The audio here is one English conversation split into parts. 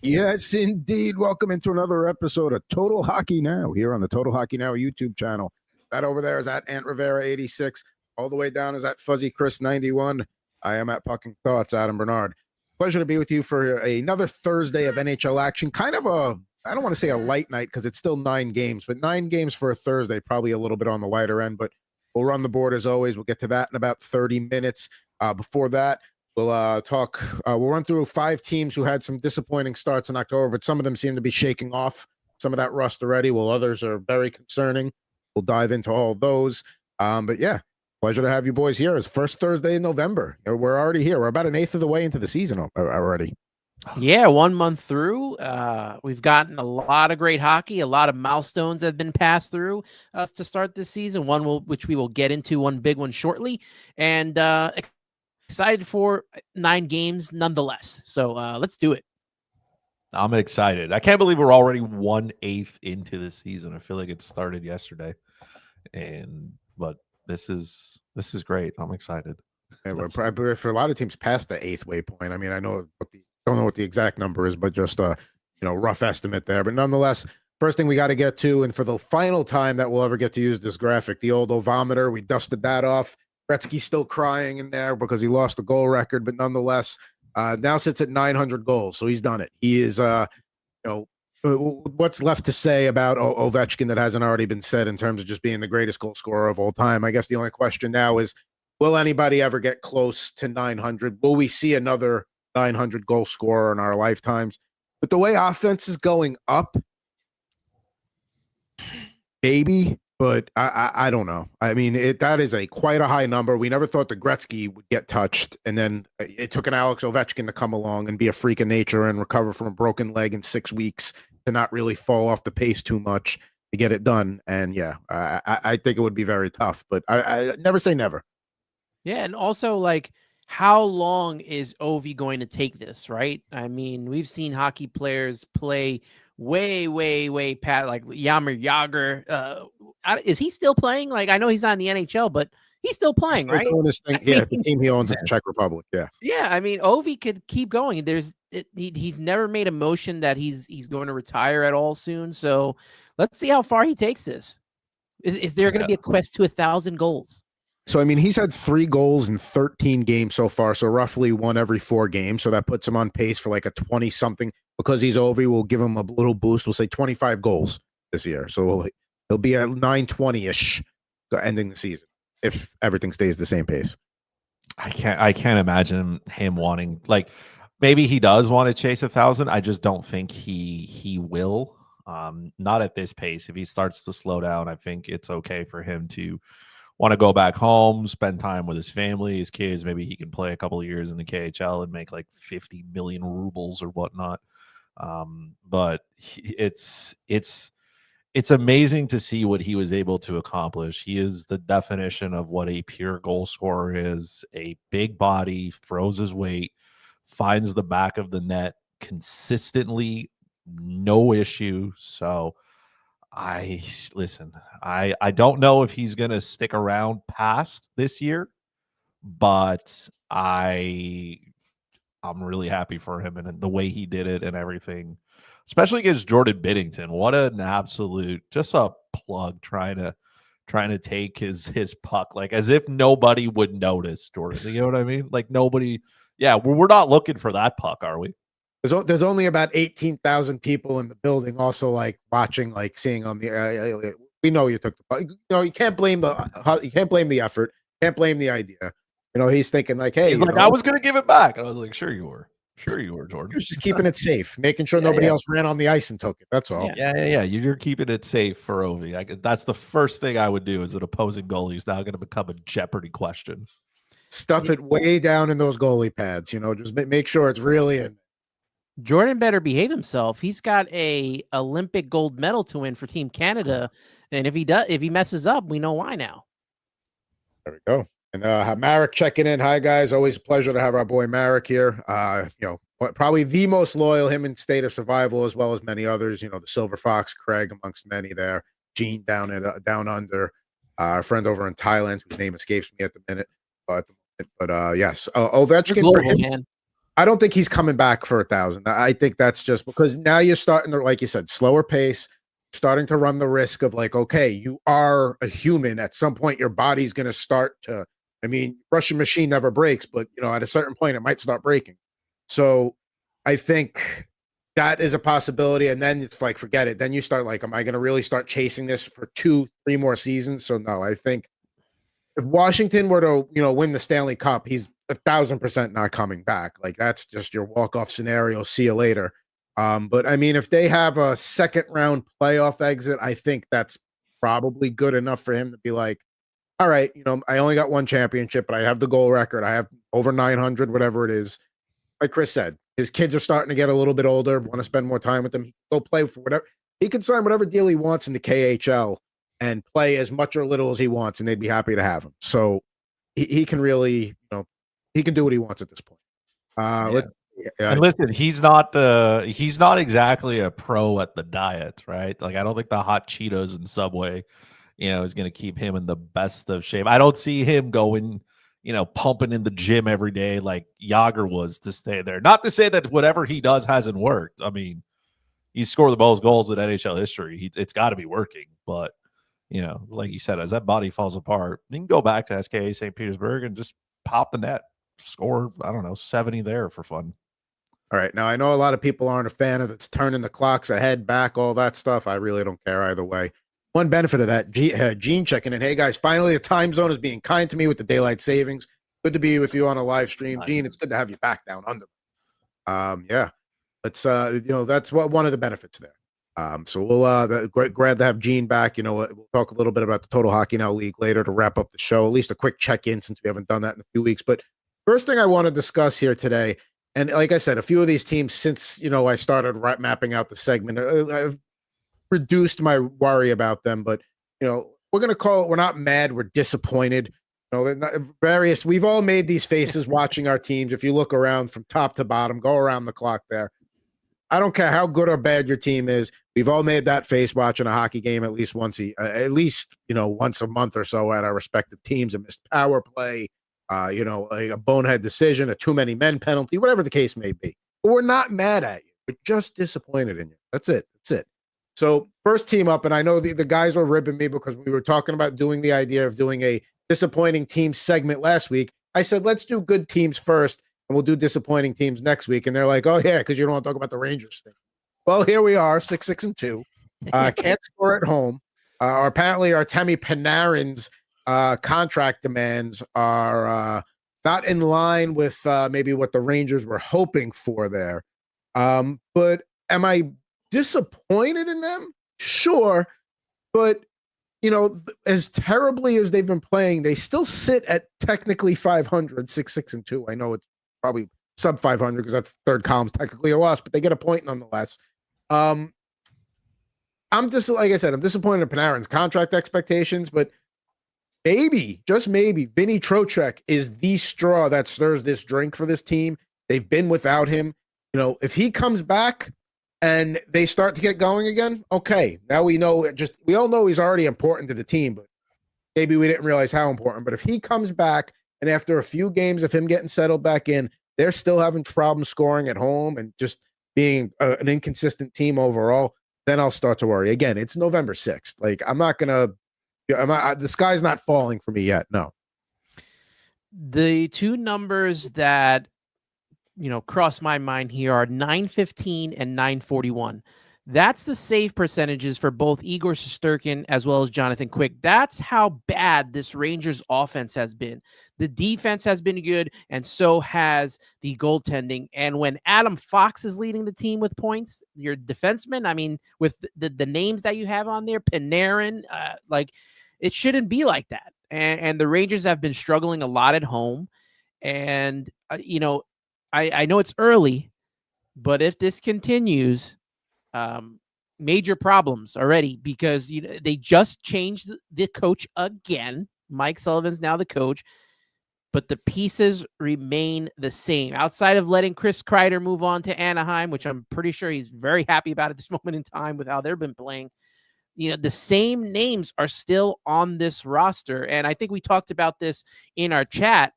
Yes, indeed. Welcome into another episode of Total Hockey Now here on the Total Hockey Now YouTube channel. That over there is at Ant Rivera 86. All the way down is at Fuzzy Chris 91. I am at Pucking Thoughts, Adam Bernard. Pleasure to be with you for another Thursday of NHL action. Kind of I don't want to say a light night because it's still 9 games, but 9 games for a Thursday, probably a little bit on the lighter end, but we'll run the board as always. We'll get to that in about 30 minutes. Before that, we'll we'll run through 5 teams who had some disappointing starts in October, but some of them seem to be shaking off some of that rust already, while others are very concerning. We'll dive into all those. But yeah, pleasure to have you boys here. It's first Thursday in November. We're already here. We're about an eighth of the way into the season already. Yeah, 1 month through. We've gotten a lot of great hockey. A lot of milestones have been passed through us to start this season. Which we will get into, one big one shortly. And excited for 9 games nonetheless. So let's do it. I'm excited. I can't believe we're already 1/8 into the season. I feel like it started yesterday, but this is great. I'm excited. And we're probably for a lot of teams past the 8th waypoint. I mean, I know don't know what the exact number is, but just rough estimate there. But nonetheless, first thing we got to get to, and for the final time that we'll ever get to use this graphic, the old Ovometer, we dusted that off. Gretzky's still crying in there because he lost the goal record, but nonetheless, now sits at 900 goals. So he's done it. He is, what's left to say about Ovechkin that hasn't already been said in terms of just being the greatest goal scorer of all time? I guess the only question now is, will anybody ever get close to 900? Will we see another 900 goal scorer in our lifetimes? But the way offense is going up, maybe. But I don't know. I mean, that is quite a high number. We never thought the Gretzky would get touched, and then it took an Alex Ovechkin to come along and be a freak of nature and recover from a broken leg in 6 weeks to not really fall off the pace too much to get it done. And yeah, I think it would be very tough, but I never say never. Yeah, and also, how long is Ovi going to take this, right? I mean, we've seen hockey players play way past, like Jaromir Jagr. Is he still playing? I know he's not in the NHL, but he's still playing, right? Doing his thing. Yeah, the team he owns is the Czech Republic. Yeah. Yeah, I mean, Ovi could keep going. He's never made a motion that he's going to retire at all soon. So let's see how far he takes this. Is there going to be a quest to 1,000 goals? So, I mean, he's had 3 goals in 13 games so far, so roughly 1 every 4 games. So that puts him on pace for a 20-something. Because he's Ovi, we'll give him a little boost. We'll say 25 goals this year. So he'll be at 920-ish ending the season if everything stays the same pace. I can't imagine him wanting, maybe he does want to chase 1,000. I just don't think he will. Not at this pace. If he starts to slow down, I think it's okay for him to want to go back home, spend time with his family, his kids. Maybe he can play a couple of years in the KHL and make 50 million rubles or whatnot. But it's amazing to see what he was able to accomplish. He is the definition of what a pure goal scorer is. A big body, throws his weight, finds the back of the net consistently, no issue. So I don't know if he's going to stick around past this year, but I'm really happy for him and the way he did it and everything, especially against Jordan Binnington. What an absolute, just a plug trying to take his puck, as if nobody would notice Jordan. You know what I mean? Nobody. Yeah, we're not looking for that puck, are we? There's only about 18,000 people in the building also watching, seeing on the we know you took the puck. You can't blame the effort, can't blame the idea. He's thinking hey, he's I was going to give it back. And I was like, sure you were, Jordan. He was just keeping it safe, making sure nobody else ran on the ice and took it. That's all. Yeah. You're keeping it safe for Ovi. That's the first thing I would do as an opposing goalie is now going to become a Jeopardy question. Stuff it way down in those goalie pads. Just make sure it's really in. Jordan better behave himself. He's got a Olympic gold medal to win for Team Canada, and if he messes up, we know why now. There we go. And Marek checking in. Hi guys, always a pleasure to have our boy Marek here. Probably the most loyal, him in State of Survival as well as many others. The Silver Fox, Craig amongst many there. Gene down under. Our friend over in Thailand whose name escapes me at the minute. But yes, Ovechkin. Global, man. I don't think he's coming back for 1,000. I think that's just because now you're starting to, like you said, slower pace, starting to run the risk of like, okay, you are a human. At some point, your body's going to start to, I mean, Russian machine never breaks, but at a certain point, it might start breaking. So I think that is a possibility. And then it's like, forget it. Then you start like, am I going to really start chasing this for 2-3 more seasons? So no, I think if Washington were to, win the Stanley Cup, he's 1,000% not coming back. Like that's just your walk-off scenario. See you later. But I mean, if they have a second round playoff exit, I think that's probably good enough for him to be like, all right, I only got one championship, but I have the goal record. I have over 900, whatever it is. Like Chris said, his kids are starting to get a little bit older, want to spend more time with them. Go play for whatever. He can sign whatever deal he wants in the KHL and play as much or little as he wants, and they'd be happy to have him. So he can really, he can do what he wants at this point. And listen, he's not exactly a pro at the diet, right? Like I don't think the hot Cheetos and Subway, is going to keep him in the best of shape. I don't see him going, pumping in the gym every day like Yager was to stay there. Not to say that whatever he does hasn't worked. I mean, he's scored the most goals in NHL history. It's got to be working, but like you said, as that body falls apart, you can go back to SKA St. Petersburg and just pop the net, score, I don't know, 70 there for fun. All right. Now, I know a lot of people aren't a fan of it's turning the clocks ahead, back, all that stuff. I really don't care either way. One benefit of that, Gene checking in. Hey, guys, finally the time zone is being kind to me with the daylight savings. Good to be with you on a live stream. Nice. Gene, it's good to have you back down under. Yeah. Let's, that's one of the benefits there. So we'll glad to have Gene back. We'll talk a little bit about the Total Hockey Now League later to wrap up the show. At least a quick check-in since we haven't done that in a few weeks. But first thing I want to discuss here today, and like I said, a few of these teams since I started mapping out the segment, I've reduced my worry about them. But we're gonna call it. We're not mad. We're disappointed. We've all made these faces watching our teams. If you look around from top to bottom, go around the clock there. I don't care how good or bad your team is. We've all made that face watching a hockey game at least once a month or so at our respective teams. A missed power play, a bonehead decision, a too many men penalty, whatever the case may be. But we're not mad at you. We're just disappointed in you. That's it. So first team up, and I know the guys were ribbing me because we were talking about doing the idea of doing a disappointing team segment last week. I said, let's do good teams first, and we'll do disappointing teams next week. And they're like, oh, yeah, because you don't want to talk about the Rangers thing. Well, here we are, 6-6-2. Can't score at home. Apparently, our Temi Panarin's contract demands are not in line with maybe what the Rangers were hoping for there. But am I disappointed in them? Sure. But, as terribly as they've been playing, they still sit at technically 500, 6-6-2. I know it's probably sub 500 because that's third column's technically a loss, but they get a point nonetheless. I'm just, like I said, I'm disappointed in Panarin's contract expectations, but maybe, just maybe, Vinny Trocheck is the straw that stirs this drink for this team. They've been without him. If he comes back and they start to get going again, okay. Now we know, we all know he's already important to the team, but maybe we didn't realize how important. But if he comes back and after a few games of him getting settled back in, they're still having problems scoring at home and just being an inconsistent team overall, then I'll start to worry. Again, it's November 6th. Like, the sky's not falling for me yet. No. The two numbers that, cross my mind here are 915 and 941. That's the save percentages for both Igor Shesterkin as well as Jonathan Quick. That's how bad this Rangers offense has been. The defense has been good, and so has the goaltending. And when Adam Fox is leading the team with points, your defenseman, I mean, with the names that you have on there, Panarin, it shouldn't be like that. And the Rangers have been struggling a lot at home. And, I know it's early, but if this continues, major problems already because they just changed the coach again. Mike Sullivan's now the coach, but the pieces remain the same. Outside of letting Chris Kreider move on to Anaheim, which I'm pretty sure he's very happy about at this moment in time with how they've been playing, the same names are still on this roster. And I think we talked about this in our chat.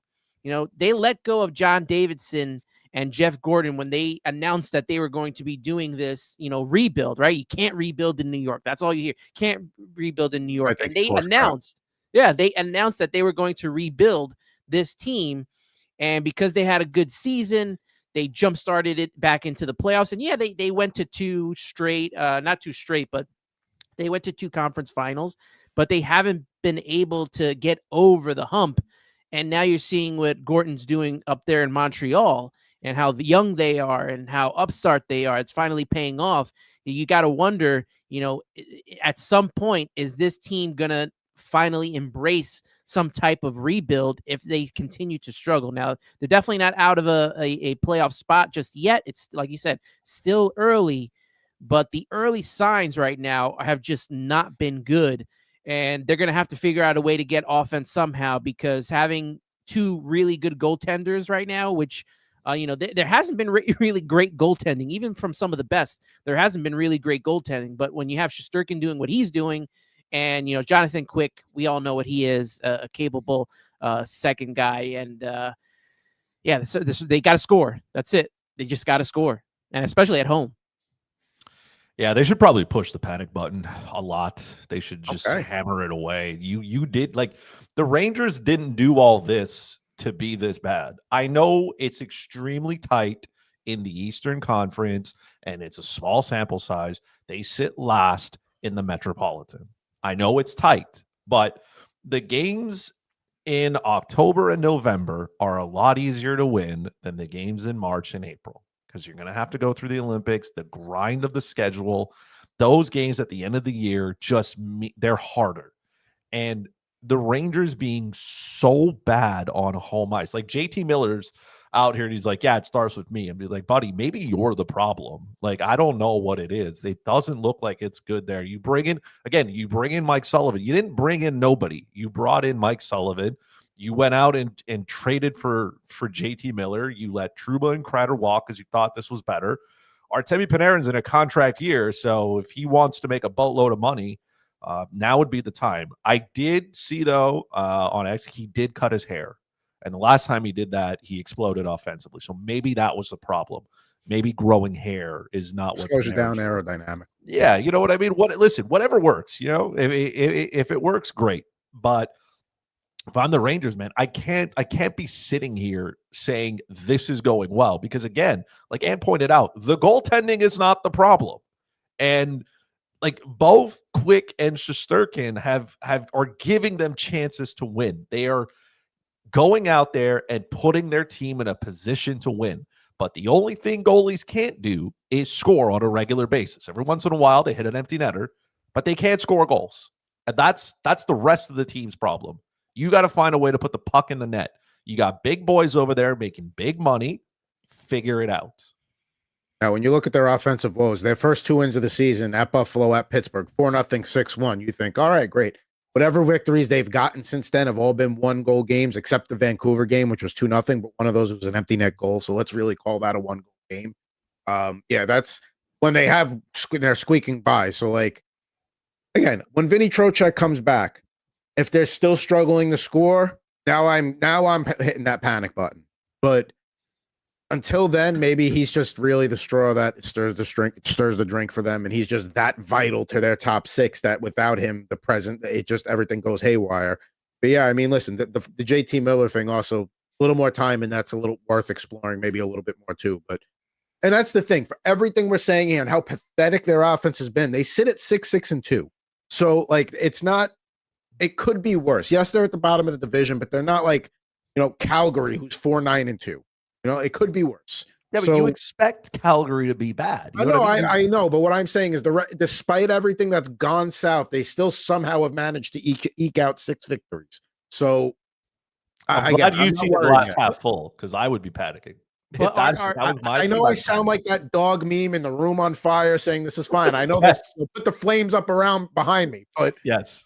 They let go of John Davidson and Jeff Gordon, when they announced that they were going to be doing this, rebuild, right? You can't rebuild in New York. That's all you hear. Can't rebuild in New York. And they announced, they announced that they were going to rebuild this team. And because they had a good season, they jump-started it back into the playoffs. And they went to two straight, not two straight, but they went to two conference finals, but they haven't been able to get over the hump. And now you're seeing what Gordon's doing up there in Montreal and how young they are and how upstart they are. It's finally paying off. You got to wonder, at some point, is this team going to finally embrace some type of rebuild if they continue to struggle? Now, they're definitely not out of a playoff spot just yet. It's, like you said, still early, but the early signs right now have just not been good. And they're going to have to figure out a way to get offense somehow, because having two really good goaltenders right now, which, there hasn't been really great goaltending, even from some of the best. There hasn't been really great goaltending. But when you have Shesterkin doing what he's doing, and, Jonathan Quick, we all know what he is, a capable second guy. And, they got to score. That's it. They just got to score, and especially at home. Yeah, they should probably push the panic button a lot. They should just hammer it away. You did, like, the Rangers didn't do all this to be this bad. I know it's extremely tight in the Eastern Conference, and it's a small sample size. They sit last in the Metropolitan. I know it's tight, but the games in October and November are a lot easier to win than the games in March and April, because you're going to have to go through the Olympics, the grind of the schedule. Those games at the end of the year, they're harder. And the Rangers being so bad on home ice, like JT Miller's out here and he's like, yeah, it starts with me. And be like, buddy, maybe you're the problem. Like, I don't know what it is. It doesn't look like it's good there. You bring in Mike Sullivan. You didn't bring in nobody. You brought in Mike Sullivan. You went out and traded for JT Miller. You let Trouba and Kreider walk because you thought this was better. Artemi Panarin's in a contract year, so if he wants to make a boatload of money, now would be the time. I did see, though, on X, he did cut his hair. And the last time he did that, he exploded offensively. So maybe that was the problem. Maybe growing hair is not what slows you down aerodynamic. Yeah, you know what I mean? Whatever works, if it works, great. But if I'm the Rangers, man, I can't be sitting here saying this is going well, because, again, like Ann pointed out, the goaltending is not the problem. And like both Quick and Shesterkin are giving them chances to win. They are going out there and putting their team in a position to win. But the only thing goalies can't do is score on a regular basis. Every once in a while, they hit an empty netter, but they can't score goals. And that's the rest of the team's problem. You got to find a way to put the puck in the net. You got big boys over there making big money. Figure it out. Now, when you look at their offensive woes, their first two wins of the season at Buffalo, at Pittsburgh, 4-0, 6-1, you think, all right, great. Whatever victories they've gotten since then have all been one-goal games, except the Vancouver game, which was 2-0, but one of those was an empty net goal, so let's really call that a one-goal game. That's when they're squeaking by. So, like, again, when Vinny Trocheck comes back, if they're still struggling to score, now I'm hitting that panic button. But until then, maybe he's just really the straw that stirs the drink for them, and he's just that vital to their top six that without him, everything goes haywire. But yeah, I mean, listen, the JT Miller thing also a little more time, and that's a little worth exploring, maybe a little bit more too. And that's the thing, for everything we're saying here and how pathetic their offense has been, they sit at 6-6-2. So like, it could be worse. Yes, they're at the bottom of the division, but they're not like, Calgary, who's 4-9-2. It could be worse. Yeah, but you expect Calgary to be bad. I know, but what I'm saying is, despite everything that's gone south, they still somehow have managed to eke out 6 victories. So I'm glad you see the glass half full, because I would be panicking. I know I sound like that dog meme in The Room on Fire saying this is fine. I know that put the flames up around behind me, but yes,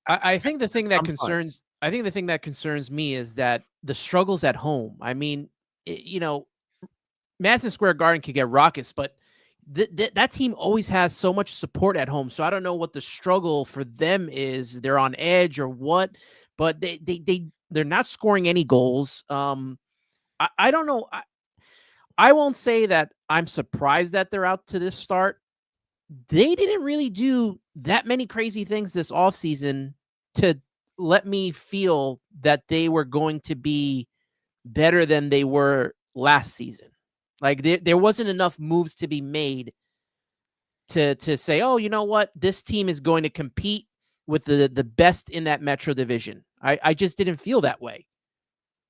I think the thing that concerns me is that the struggles at home. I mean, Madison Square Garden could get raucous, but that team always has so much support at home. So I don't know what the struggle for them is. They're on edge or what, but they're not scoring any goals. I don't know. I won't say that I'm surprised that they're out to this start. They didn't really do that many crazy things this offseason to let me feel that they were going to be better than they were last season. Like there wasn't enough moves to be made to say, oh, you know what? This team is going to compete with the best in that Metro division. I just didn't feel that way.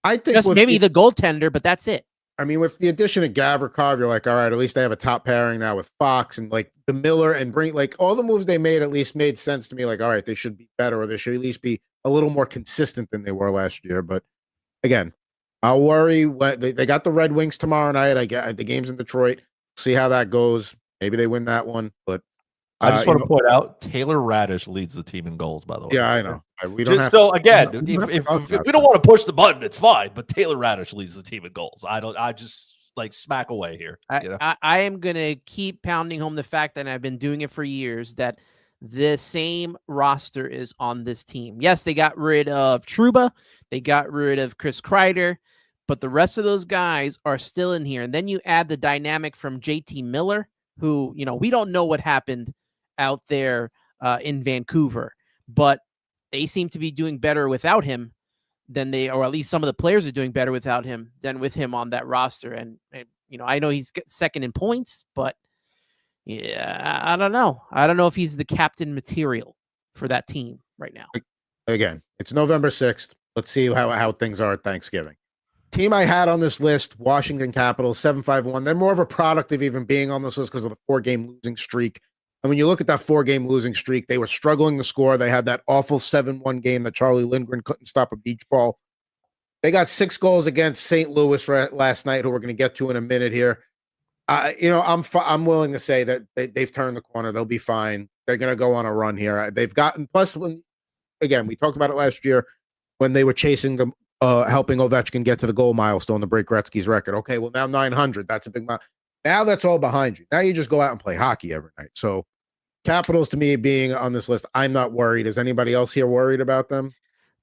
I think Just maybe the goaltender, but that's it. I mean, with the addition of Gavrikov, you're like, all right, at least they have a top pairing now with Fox and like the Miller and bring like all the moves they made at least made sense to me. Like, all right, they should be better or they should at least be a little more consistent than they were last year. But again, I'll worry when they got the Red Wings tomorrow night. I get the game's in Detroit. See how that goes. Maybe they win that one. But I just want to point out Taylor Radish leads the team in goals, by the way. Yeah, I know. We don't have so to, again, we don't if have to we don't want to push the button, it's fine. But Taylor Radish leads the team in goals. I just like smack away here. I am gonna keep pounding home the fact that I've been doing it for years that the same roster is on this team. Yes, they got rid of Trouba, they got rid of Chris Kreider, but the rest of those guys are still in here. And then you add the dynamic from JT Miller, who, you know, we don't know what happened out there in Vancouver, but they seem to be doing better without him than or at least some of the players are doing better without him than with him on that roster. And you know, I know he's second in points, but yeah, I don't know. I don't know if he's the captain material for that team right now. Again, it's November 6th. Let's see how things are at Thanksgiving. Team I had on this list, Washington Capitals, 7-5-1. They're more of a product of even being on this list because of the 4-game losing streak. And when you look at that 4-game losing streak, they were struggling to score. They had that awful 7-1 game that Charlie Lindgren couldn't stop a beach ball. They got 6 goals against St. Louis last night, who we're going to get to in a minute here. You know, I'm willing to say that they've turned the corner. They'll be fine. They're going to go on a run here. They've gotten plus again, we talked about it last year when they were chasing the helping Ovechkin get to the goal milestone to break Gretzky's record. Okay, well now 900. That's a big amount. Now that's all behind you. Now you just go out and play hockey every night. So Capitals, to me, being on this list, I'm not worried. Is anybody else here worried about them?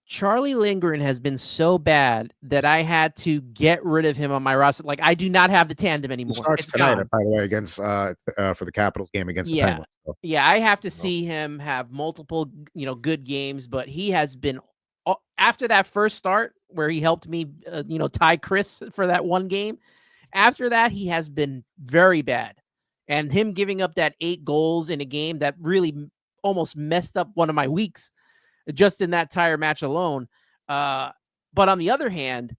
Charlie Lindgren has been so bad that I had to get rid of him on my roster. Like, I do not have the tandem anymore. It starts tonight, by the way, against for the Capitals game against the Penguins. So. Yeah, I have to see him have multiple, you know, good games, but he has been after that first start where he helped me, you know, tie Chris for that one game. After that, he has been very bad. And him giving up that 8 goals in a game that really almost messed up one of my weeks just in that tire match alone. But on the other hand,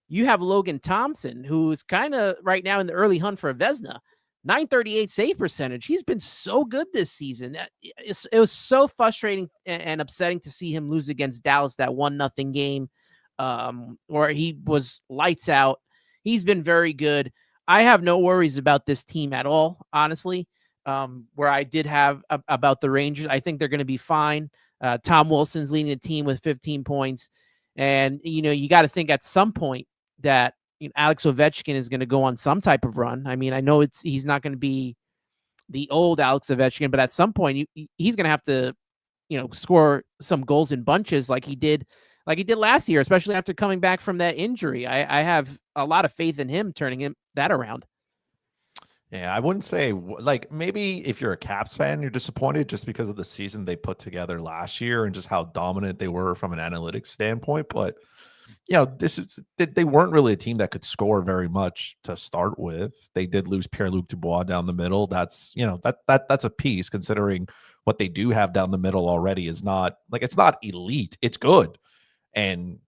you have Logan Thompson, who's kind of right now in the early hunt for a Vezina. 938 save percentage. He's been so good this season. It was so frustrating and upsetting to see him lose against Dallas, that 1-0 game, where he was lights out. He's been very good. I have no worries about this team at all, honestly, where I did have about the Rangers. I think they're going to be fine. Tom Wilson's leading the team with 15 points. And, you know, you got to think at some point that, you know, Alex Ovechkin is going to go on some type of run. I mean, I know he's not going to be the old Alex Ovechkin, but at some point he's going to have to, you know, score some goals in bunches like he did last year, especially after coming back from that injury. I have a lot of faith in him turning that around. Yeah, I wouldn't say like maybe if you're a Caps fan, you're disappointed just because of the season they put together last year and just how dominant they were from an analytics standpoint. But you know, they weren't really a team that could score very much to start with. They did lose Pierre-Luc Dubois down the middle. That's, you know, that's a piece considering what they do have down the middle already is not like, it's not elite. It's good. And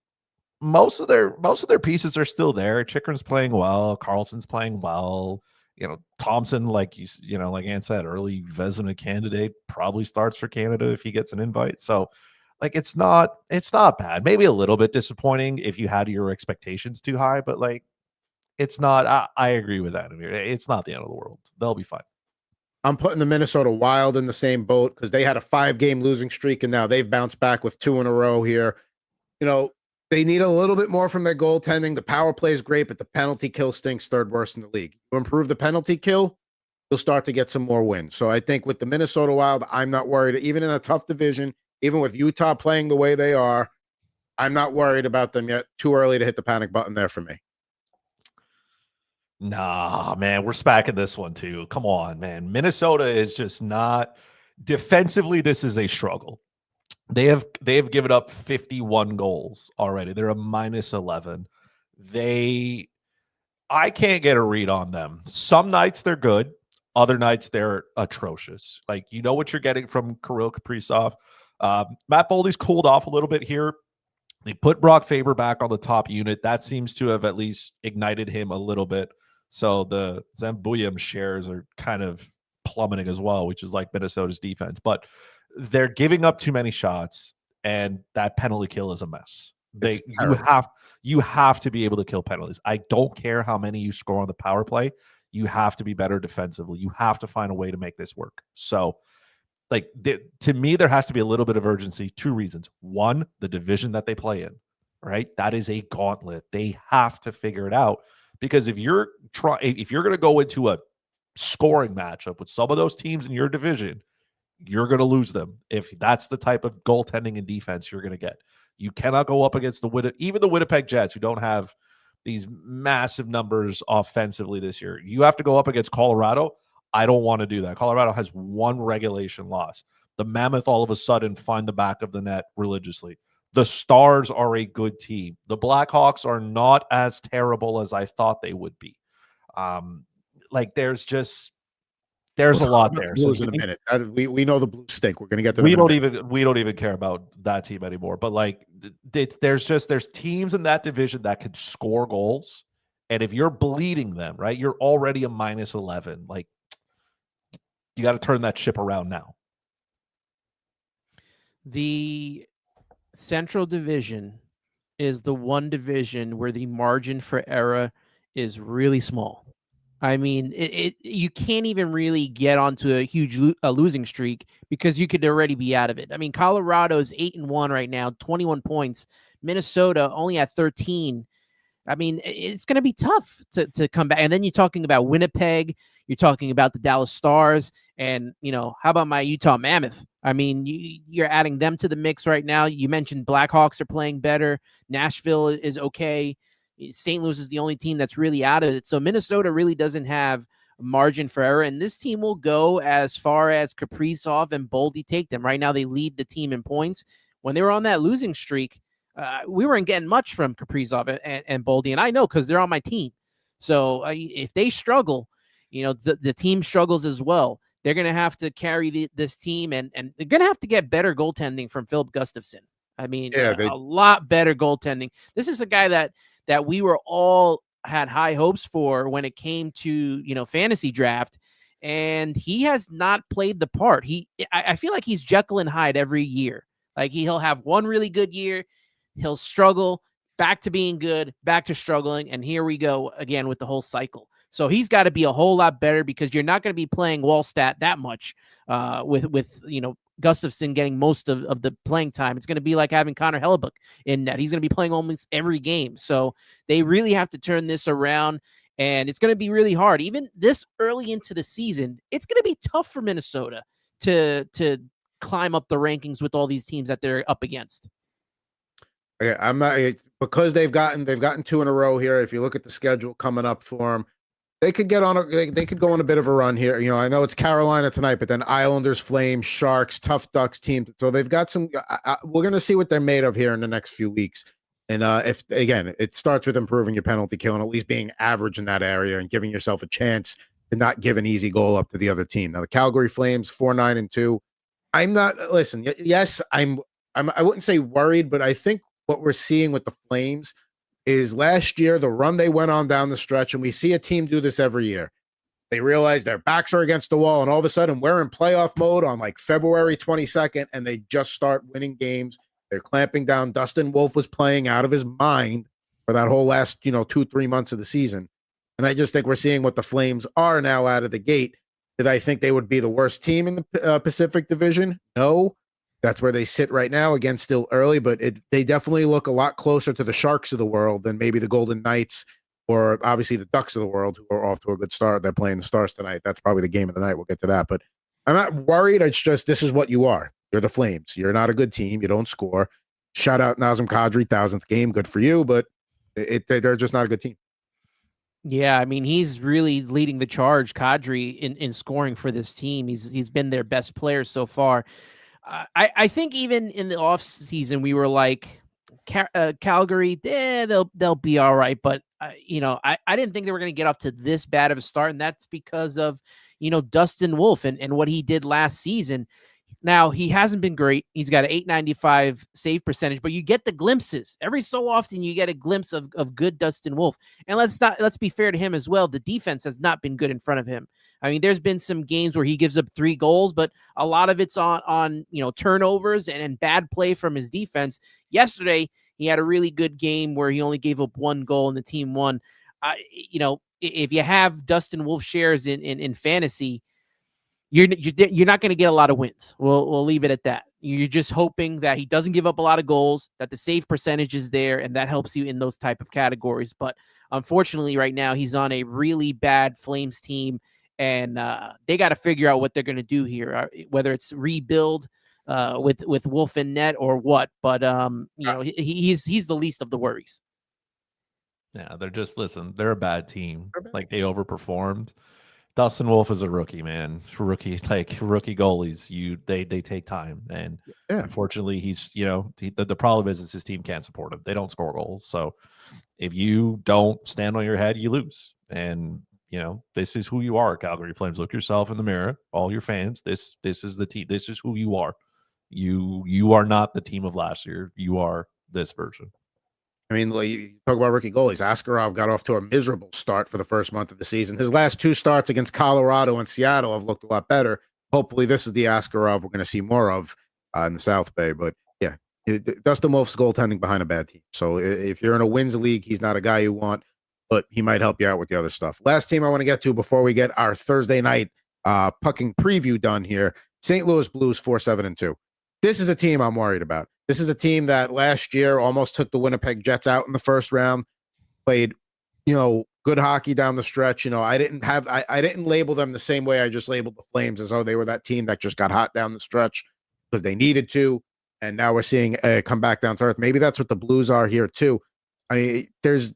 most of their pieces are still there. Chikrin's playing well. Carlson's playing well. You know, Thompson, like you know, like Ann said, early Vezina candidate, probably starts for Canada if he gets an invite. So like, it's not bad. Maybe a little bit disappointing if you had your expectations too high, but like, it's not. I agree with that. It's not the end of the world. They'll be fine. I'm putting the Minnesota Wild in the same boat because they had a 5-game losing streak and now they've bounced back with 2 in a row here. You know, they need a little bit more from their goaltending. The power play is great, but the penalty kill stinks, 3rd worst in the league. To improve the penalty kill, you'll start to get some more wins. So I think with the Minnesota Wild, I'm not worried. Even in a tough division, even with Utah playing the way they are, I'm not worried about them yet. Too early to hit the panic button there for me. Nah, man, we're smacking this one too. Come on, man. Minnesota is just not defensively. This is a struggle. They have given up 51 goals already. They're a minus 11. I can't get a read on them. Some nights they're good, other nights they're atrocious. Like, you know what you're getting from Kirill Kaprizov. Matt Boldy's cooled off a little bit here. They put Brock Faber back on the top unit. That seems to have at least ignited him a little bit. So the Zambuyam shares are kind of plummeting as well, which is like Minnesota's defense. But they're giving up too many shots, and that penalty kill is a mess. You have to be able to kill penalties. I don't care how many you score on the power play. You have to be better defensively. You have to find a way to make this work. So, like, to me, there has to be a little bit of urgency. Two reasons. One, the division that they play in, right? That is a gauntlet. They have to figure it out, because if you're going to go into a scoring matchup with some of those teams in your division, you're going to lose them if that's the type of goaltending and defense you're going to get. You cannot go up against even the Winnipeg Jets, who don't have these massive numbers offensively this year. You have to go up against Colorado. I don't want to do that. Colorado has one regulation loss. The Mammoth all of a sudden find the back of the net religiously. The Stars are a good team. The Blackhawks are not as terrible as I thought they would be. There's a lot there. Blues in a minute. We know the Blues stink. We're going to get to them. We don't even care about that team anymore. But like, there's teams in that division that could score goals, and if you're bleeding them, right, you're already a minus 11. Like, you got to turn that ship around now. The Central Division is the one division where the margin for error is really small. I mean, you can't even really get onto a huge losing streak, because you could already be out of it. I mean, Colorado is 8-1 right now, 21 points. Minnesota only at 13. I mean, it's going to be tough to come back. And then you're talking about Winnipeg. You're talking about the Dallas Stars. And, how about my Utah Mammoth? I mean, you're adding them to the mix right now. You mentioned Blackhawks are playing better. Nashville is okay. St. Louis is the only team that's really out of it. So Minnesota really doesn't have margin for error. And this team will go as far as Kaprizov and Boldy take them. Right now, they lead the team in points. When they were on that losing streak, we weren't getting much from Kaprizov and Boldy. And I know, because they're on my team. So if they struggle, the team struggles as well. They're going to have to carry this team, and they're going to have to get better goaltending from Philip Gustafsson. I mean, a lot better goaltending. This is a guy that we were all had high hopes for when it came to, fantasy draft, and he has not played the part. I feel like he's Jekyll and Hyde every year. Like, he'll have one really good year, he'll struggle, back to being good, back to struggling, and here we go again with the whole cycle. So he's got to be a whole lot better, because you're not going to be playing Wallstat that much with Gustafsson getting most of the playing time. It's going to be like having Connor Hellebuck in net. He's going to be playing almost every game. So they really have to turn this around, and it's going to be really hard. Even this early into the season, it's going to be tough for Minnesota to climb up the rankings with all these teams that they're up against. Okay, I'm not, because they've gotten two in a row here. If you look at the schedule coming up for them, they could go on a bit of a run here. I know it's Carolina tonight, but then Islanders, Flames, Sharks, tough Ducks team. So they've got some. We're going to see what they're made of here in the next few weeks. And if again, it starts with improving your penalty kill and at least being average in that area and giving yourself a chance to not give an easy goal up to the other team. Now the Calgary Flames 4-9-2. I'm not. Listen, yes, I wouldn't say worried, but I think what we're seeing with the Flames is last year, the run they went on down the stretch, and we see a team do this every year. They realize their backs are against the wall, and all of a sudden we're in playoff mode on like February 22nd, and they just start winning games. They're clamping down. Dustin Wolf was playing out of his mind for that whole last, 2-3 months of the season. And I just think we're seeing what the Flames are now out of the gate. Did I think they would be the worst team in the Pacific Division? No. That's where they sit right now. Again, still early, but they definitely look a lot closer to the Sharks of the world than maybe the Golden Knights or obviously the Ducks of the world, who are off to a good start. They're playing the Stars tonight. That's probably the game of the night. We'll get to that. But I'm not worried. It's just this is what you are. You're the Flames. You're not a good team. You don't score. Shout out Nazem Kadri, 1000th game. Good for you, but they're just not a good team. Yeah, I mean, he's really leading the charge, Kadri, in scoring for this team. He's been their best player so far. I think even in the off season we were like Calgary, they'll be all right, but I didn't think they were going to get off to this bad of a start, and that's because of Dustin Wolf and what he did last season. Now, he hasn't been great. He's got an 895 save percentage, but you get the glimpses. Every so often you get a glimpse of good Dustin Wolf. And let's be fair to him as well. The defense has not been good in front of him. I mean, there's been some games where he gives up 3 goals, but a lot of it's on turnovers and bad play from his defense. Yesterday, he had a really good game where he only gave up 1 goal and the team won. If you have Dustin Wolf shares in fantasy, you're not going to get a lot of wins. We'll leave it at that. You're just hoping that he doesn't give up a lot of goals, that the save percentage is there, and that helps you in those type of categories. But unfortunately, right now he's on a really bad Flames team, and they got to figure out what they're going to do here, whether it's rebuild with Wolf in net or what. But he's the least of the worries. Yeah, they're a bad team. Like, they overperformed. Dustin Wolf is a rookie, man. Rookie goalies, they take time, and unfortunately, he's the problem is his team can't support him. They don't score goals, so if you don't stand on your head, you lose. And this is who you are, Calgary Flames. Look yourself in the mirror, all your fans. This is the team. This is who you are. You are not the team of last year. You are this version. I mean, like, you talk about rookie goalies. Askarov got off to a miserable start for the first month of the season. His last 2 starts against Colorado and Seattle have looked a lot better. Hopefully, this is the Askarov we're going to see more of in the South Bay. But yeah, Dustin Wolf's goaltending behind a bad team. So if you're in a wins league, he's not a guy you want, but he might help you out with the other stuff. Last team I want to get to before we get our Thursday night pucking preview done here: St. Louis Blues 4-7-2. This is a team I'm worried about. This is a team that last year almost took the Winnipeg Jets out in the first round, played, good hockey down the stretch. I didn't label them the same way I just labeled the Flames, as though they were that team that just got hot down the stretch because they needed to. And now we're seeing a come back down to earth. Maybe that's what the Blues are here too. I mean, there's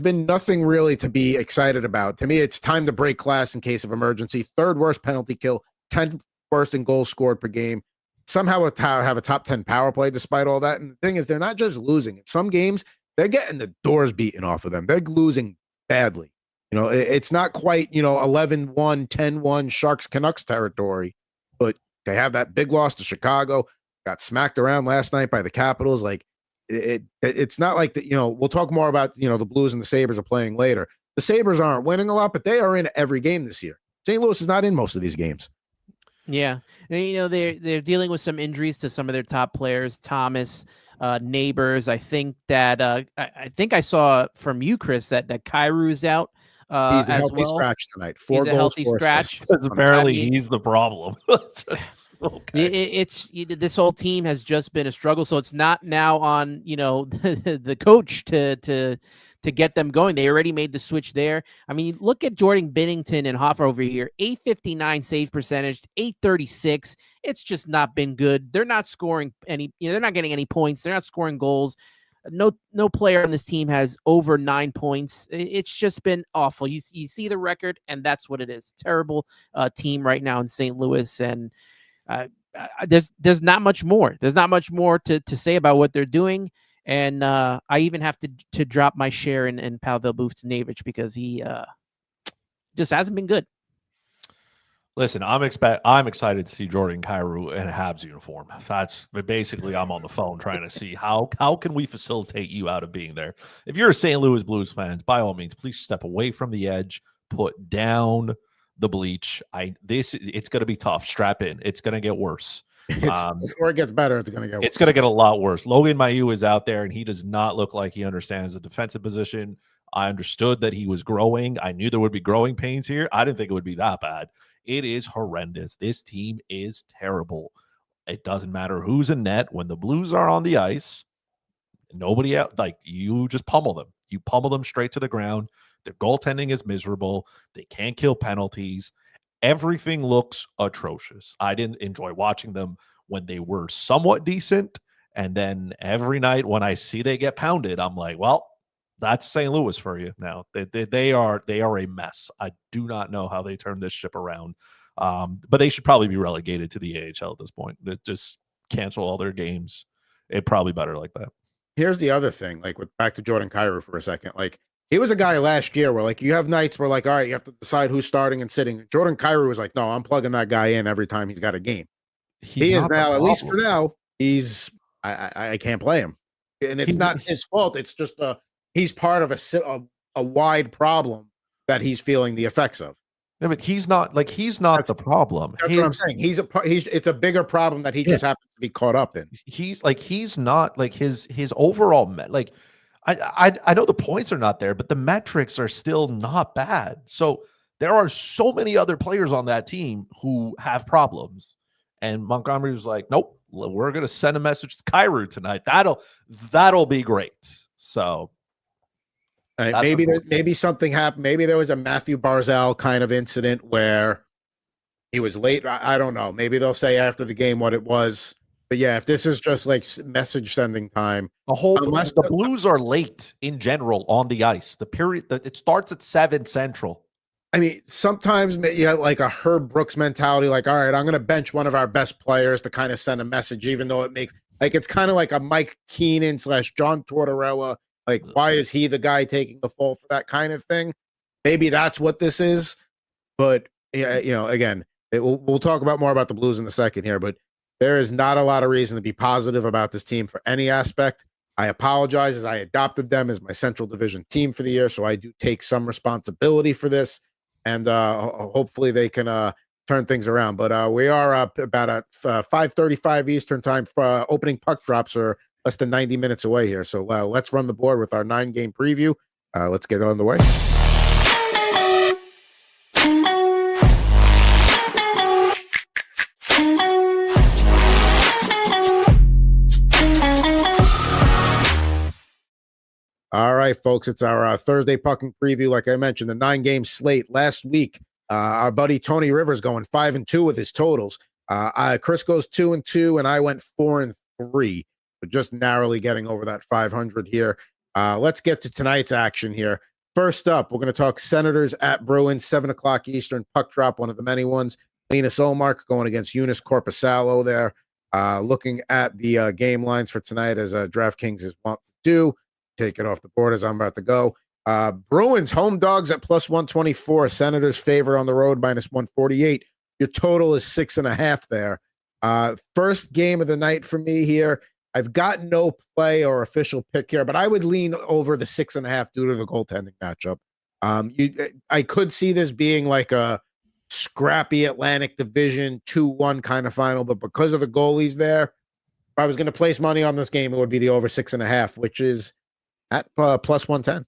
been nothing really to be excited about. To me, it's time to break glass in case of emergency. 3rd worst penalty kill, 10th worst in goals scored per game. Somehow have a top 10 power play despite all that. And the thing is, they're not just losing. In some games, they're getting the doors beaten off of them. They're losing badly. It's not quite, 11-1, 10-1 Sharks Canucks territory, but they have that big loss to Chicago, got smacked around last night by the Capitals. Like, it's not like that. We'll talk more about, the Blues and the Sabres are playing later. The Sabres aren't winning a lot, but they are in every game this year. St. Louis is not in most of these games. Yeah, and, they're dealing with some injuries to some of their top players, Thomas, Neighbors. I think that I think I saw from you, Chris, that Kyrou is out. He's a as healthy well. scratch tonight. He's 4 a goals, healthy 4 scratch. assists. Apparently, he's the problem. Okay. This whole team has just been a struggle. So it's not now on the coach to get them going. They already made the switch there. I mean, look at Jordan Binnington and Hoffer over here. 859 save percentage, 836. It's just not been good. They're not scoring any. They're not getting any points. They're not scoring goals. No player on this team has over 9 points. It's just been awful. You see the record, and that's what it is. Terrible team right now in St. Louis, and there's not much more. There's not much more to say about what they're doing. And I even have to drop my share in Pavel Buchnevich because he just hasn't been good. Listen, I'm excited to see Jordan Kyrou in a Habs uniform. That's basically, I'm on the phone trying to see how can we facilitate you out of being there. If you're a St. Louis Blues fan, by all means, please step away from the edge, put down the bleach. It's going to be tough. Strap in. It's going to get worse. Before it gets better, it's going to get worse. It's going to get a lot worse. Logan Mailloux is out there, and he does not look like he understands the defensive position. I understood that he was growing. I knew there would be growing pains here. I didn't think it would be that bad. It is horrendous. This team is terrible. It doesn't matter who's in net. When the Blues are on the ice, nobody else, you just pummel them. You pummel them straight to the ground. Their goaltending is miserable. They can't kill penalties. Everything looks atrocious. I didn't enjoy watching them when they were somewhat decent. And then every night when I see they get pounded, I'm like, well, That's St. Louis for you now. They are a mess. I do not know how they turn this ship around. But they should probably be relegated to the AHL at this point. Just cancel all their games. It probably better like that. Here's the other thing, like back to Jordan Kyrou for a second. Like, he was a guy last year where, like, you have nights where, like, all right, you have to decide who's starting and sitting. Jordan Kyrou was like, no, I'm plugging that guy in every time he's got a game. He is now, at least for now, I can't play him. And it's not his fault. It's just he's part of a wide problem that he's feeling the effects of. No, but he's not the problem. That's what I'm saying. It's a bigger problem that he just happens to be caught up in. He's not like his overall like I know the points are not there, but the metrics are still not bad. So there are so many other players on that team who have problems. And Montgomery was like, nope, we're going to send a message to Kyrou tonight. That'll be great. So maybe something happened. Maybe there was a Matthew Barzal kind of incident where he was late. I don't know. Maybe they'll say after the game what it was. But yeah, if this is just like message sending time, the Blues are late in general on the ice. It starts at 7 Central. I mean, sometimes you have like a Herb Brooks mentality, like, all right, I'm going to bench one of our best players to kind of send a message, even though it makes like it's kind of like a Mike Keenan / John Tortorella. Like, why is he the guy taking the fall for that kind of thing? Maybe that's what this is. But yeah, again, we'll talk about more about the Blues in a second here, but there is not a lot of reason to be positive about this team for any aspect. I apologize as I adopted them as my Central Division team for the year, so I do take some responsibility for this, and hopefully they can turn things around. But we are about at 5:35 Eastern time for opening puck drops are less than 90 minutes away here. So let's run the board with our 9-game preview. Let's get on the way. All right, folks, it's our Thursday pucking preview. Like I mentioned, the 9-game slate last week. Our buddy Tony Rivers going 5-2 with his totals. Chris goes 2-2, and I went 4-3, but just narrowly getting over that 500 here. Let's get to tonight's action here. First up, we're going to talk Senators at Bruins, 7:00 Eastern puck drop, one of the many ones. Linus Ullmark going against Eunice Corpusalo there. Looking at the game lines for tonight, as DraftKings is wont to do. Take it off the board as I'm about to go. Bruins home dogs at +124. Senators favorite on the road -148. Your total is 6.5 there. First game of the night for me here. I've got no play or official pick here, but I would lean over the 6.5 due to the goaltending matchup. I could see this being like a scrappy Atlantic Division 2-1 kind of final, but because of the goalies there, if I was going to place money on this game, it would be the over 6.5, which is at +110.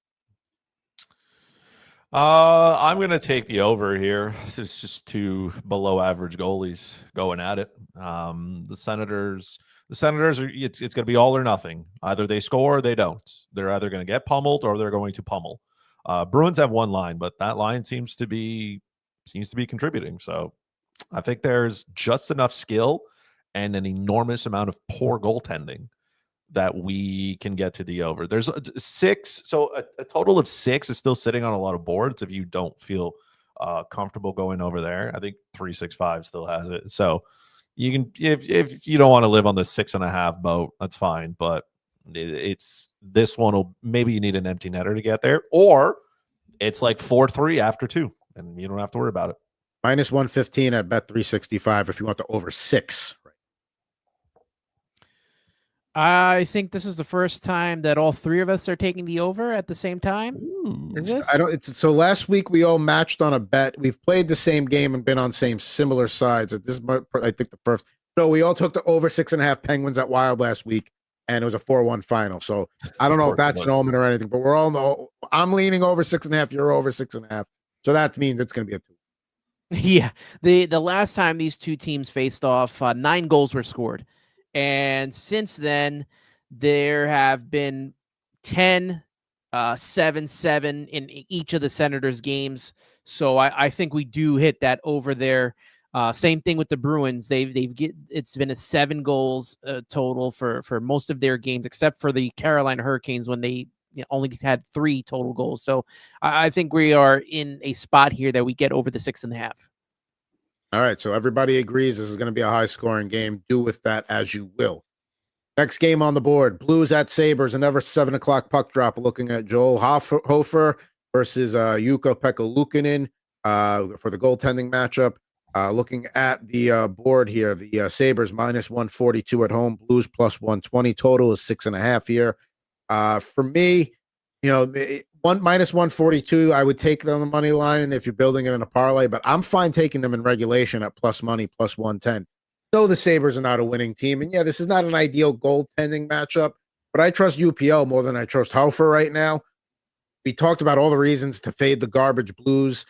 I'm going to take the over here. It's just two below average goalies going at it. The Senators are, it's going to be all or nothing. Either they score or they don't. They're either going to get pummeled or they're going to pummel. Bruins have one line, but that line seems to be contributing. So I think there's just enough skill and an enormous amount of poor goaltending that we can get to the over. There's 6, so a total of 6 is still sitting on a lot of boards if you don't feel comfortable going over there. I think 365 still has it. So you can, if you don't want to live on the 6.5 boat, that's fine. But it's this one will, maybe you need an empty netter to get there, or it's like 4-3 after 2, and you don't have to worry about it. -115 at Bet365 if you want the over 6. I think this is the first time that all three of us are taking the over at the same time. So last week we all matched on a bet. We've played the same game and been on similar sides. This is I think the first. So we all took the over 6.5 Penguins at Wild last week, and it was a 4-1 final. So I don't know if that's an omen or anything, but we're all I'm leaning over 6.5. You're over 6.5. So that means it's going to be a 2. Yeah, the last time these two teams faced off, 9 goals were scored. And since then, there have been 10, 7-7 in each of the Senators' games. So I think we do hit that over there. Same thing with the Bruins. It's been a 7 goals total for most of their games, except for the Carolina Hurricanes when they only had 3 total goals. So I think we are in a spot here that we get over the 6.5. All right, so everybody agrees this is going to be a high-scoring game. Do with that as you will. Next game on the board, Blues at Sabres, another 7 o'clock puck drop. Looking at Joel Hofer versus Ukko-Pekka Luukkonen for the goaltending matchup. Looking at the board here, the Sabres minus 142 at home, Blues plus 120. Total is 6.5 here. For me, minus 142, I would take them on the money line if you're building it in a parlay, but I'm fine taking them in regulation at plus money, plus 110. So the Sabres are not a winning team. And yeah, this is not an ideal goaltending matchup, but I trust UPL more than I trust Hofer right now. We talked about all the reasons to fade the garbage Blues.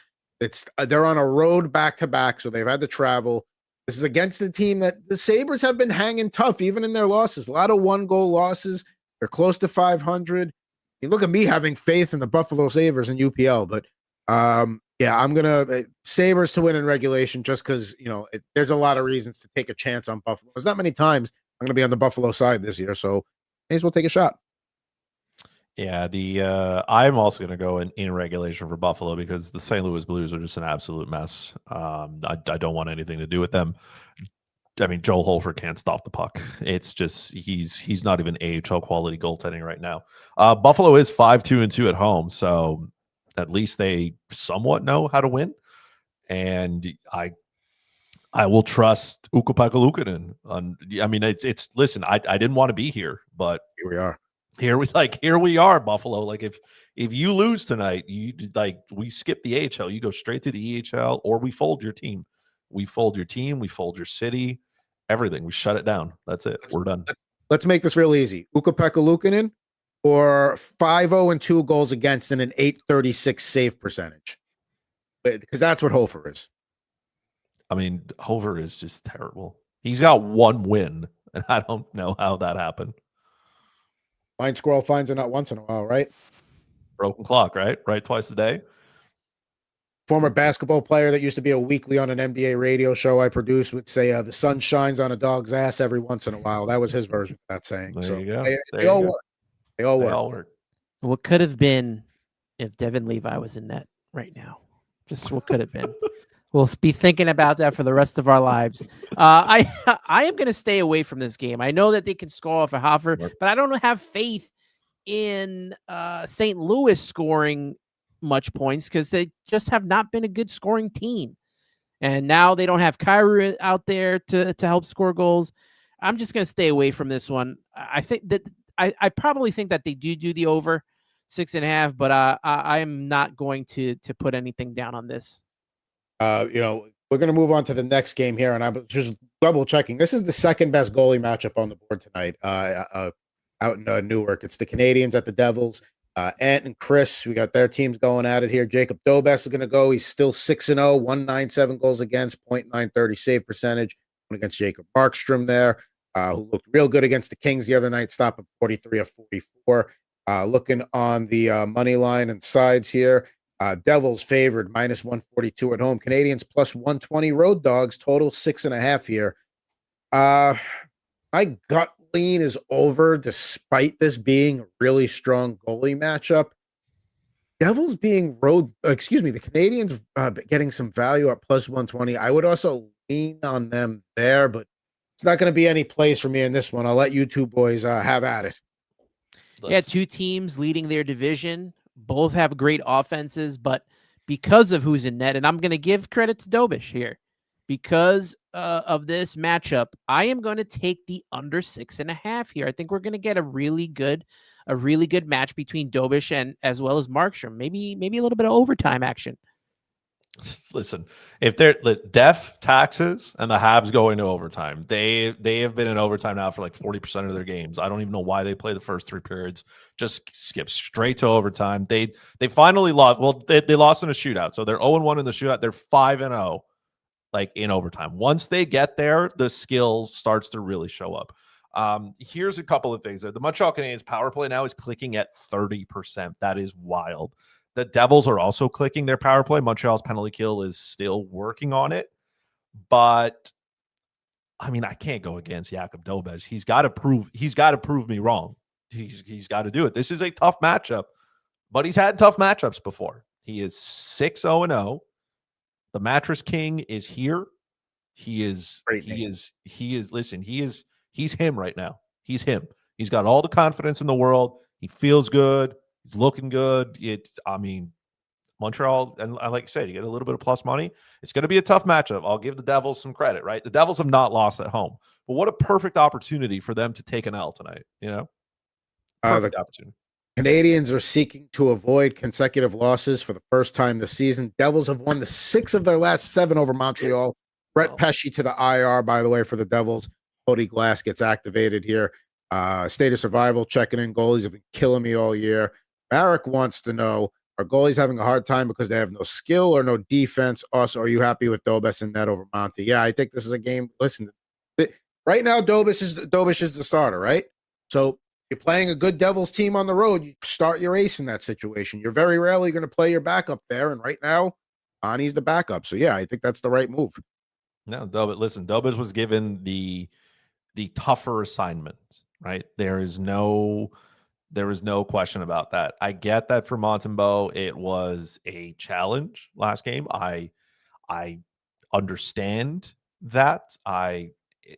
They're on a road back-to-back, so they've had to travel. This is against a team that the Sabres have been hanging tough, even in their losses. A lot of one-goal losses. They're close to 500. You look at me having faith in the Buffalo Sabres and UPL, but yeah, I'm gonna Sabres to win in regulation just because there's a lot of reasons to take a chance on Buffalo. There's not many times I'm gonna be on the Buffalo side this year, so may as well take a shot. Yeah, I'm also going to go in regulation for Buffalo because the St. Louis Blues are just an absolute mess. I don't want anything to do with them. I mean, Joel Hofer can't stop the puck. It's just he's not even AHL quality goaltending right now. Buffalo is 5-2-2 at home, so at least they somewhat know how to win. And I will trust Ukko-Pekka Luukkonen. I mean, it's listen. I didn't want to be here, but Here we are. Here we are, Buffalo. Like if you lose tonight, we skip the AHL, you go straight to the EHL, or we fold your team. We fold your team, we fold your city, everything. We shut it down. That's it. We're done. Let's make this real easy. Ukko-Pekka Luukkonen or 5-0-2 goals against and an .836 save percentage. Because that's what Hofer is. I mean, Hofer is just terrible. He's got 1 win, and I don't know how that happened. Blind squirrel finds a nut once in a while, right? Broken clock, right? Right twice a day. Former basketball player that used to be a weekly on an NBA radio show I produced would say, the sun shines on a dog's ass every once in a while. That was his version of that saying. There you go. They all work. They all work. What could have been if Devin Levi was in net right now? Just what could have been. We'll be thinking about that for the rest of our lives. I am going to stay away from this game. I know that they can score off a Hofer, but I don't have faith in St. Louis scoring much points because they just have not been a good scoring team. And now they don't have Kyrou out there to help score goals. I'm just going to stay away from this one. I think that I probably think that they do the over 6.5, but I am not going to put anything down on this. We're going to move on to the next game here, and I'm just double checking. This is the second best goalie matchup on the board tonight out in Newark. It's the Canadians at the Devils. Ant and Chris, we got their teams going at it here. Jacob Dobes is going to go. He's still 6-0, 197 goals against, .930 save percentage. Against Jacob Markstrom there, who looked real good against the Kings the other night, stopping 43 of 44. Looking on the money line and sides here. Devils favored minus 142 at home. Canadians plus 120 road dogs. Total 6.5 here. My gut lean is over despite this being a really strong goalie matchup. Devils being the Canadians getting some value at plus 120. I would also lean on them there, but it's not going to be any place for me in this one. I'll let you two boys have at it. Yeah, 2 teams leading their division. Both have great offenses, but because of who's in net, and I'm going to give credit to Dobish here, because of this matchup, I am going to take the under 6.5 here. I think we're going to get a really good match between Dobish and as well as Markstrom. Maybe a little bit of overtime action. Listen, if they're death taxes and the Habs going to overtime, they have been in overtime now for like 40% of their games. I don't even know why they play the first 3 periods. Just skip straight to overtime. They finally lost. Well, they lost in a shootout, so they're 0-1 in the shootout. They're 5-0, like in overtime. Once they get there, the skill starts to really show up. Here's a couple of things. The Montreal Canadiens power play now is clicking at 30%. That is wild. The Devils are also clicking their power play. Montreal's penalty kill is still working on it. But I mean, I can't go against Jakob Dobes. He's got to prove me wrong. he's got to do it. This is a tough matchup, but he's had tough matchups before. He is 6-0-0. The Mattress King is here. He's him right now. He's him. He's got all the confidence in the world. He feels good. He's looking good. Montreal, and like you said, you get a little bit of plus money. It's going to be a tough matchup. I'll give the Devils some credit, right? The Devils have not lost at home, but what a perfect opportunity for them to take an L tonight. Perfect opportunity. Canadians are seeking to avoid consecutive losses for the first time this season. Devils have won the 6 of their last 7 over Montreal. Brett Pesce to the IR, by the way, for the Devils. Cody Glass gets activated here. State of survival, checking in. Goalies have been killing me all year. Marek wants to know, are goalies having a hard time because they have no skill or no defense? Also, are you happy with Dobes and net over Monty? Yeah, I think this is a game. Listen, right now, Dobes is the starter, right? So you're playing a good Devils team on the road. You start your ace in that situation. You're very rarely going to play your backup there. And right now, Monty's the backup. So, yeah, I think that's the right move. No, Dobes was given the tougher assignment, right? There is no question about that. I get that for Montembeault, it was a challenge last game. I understand that.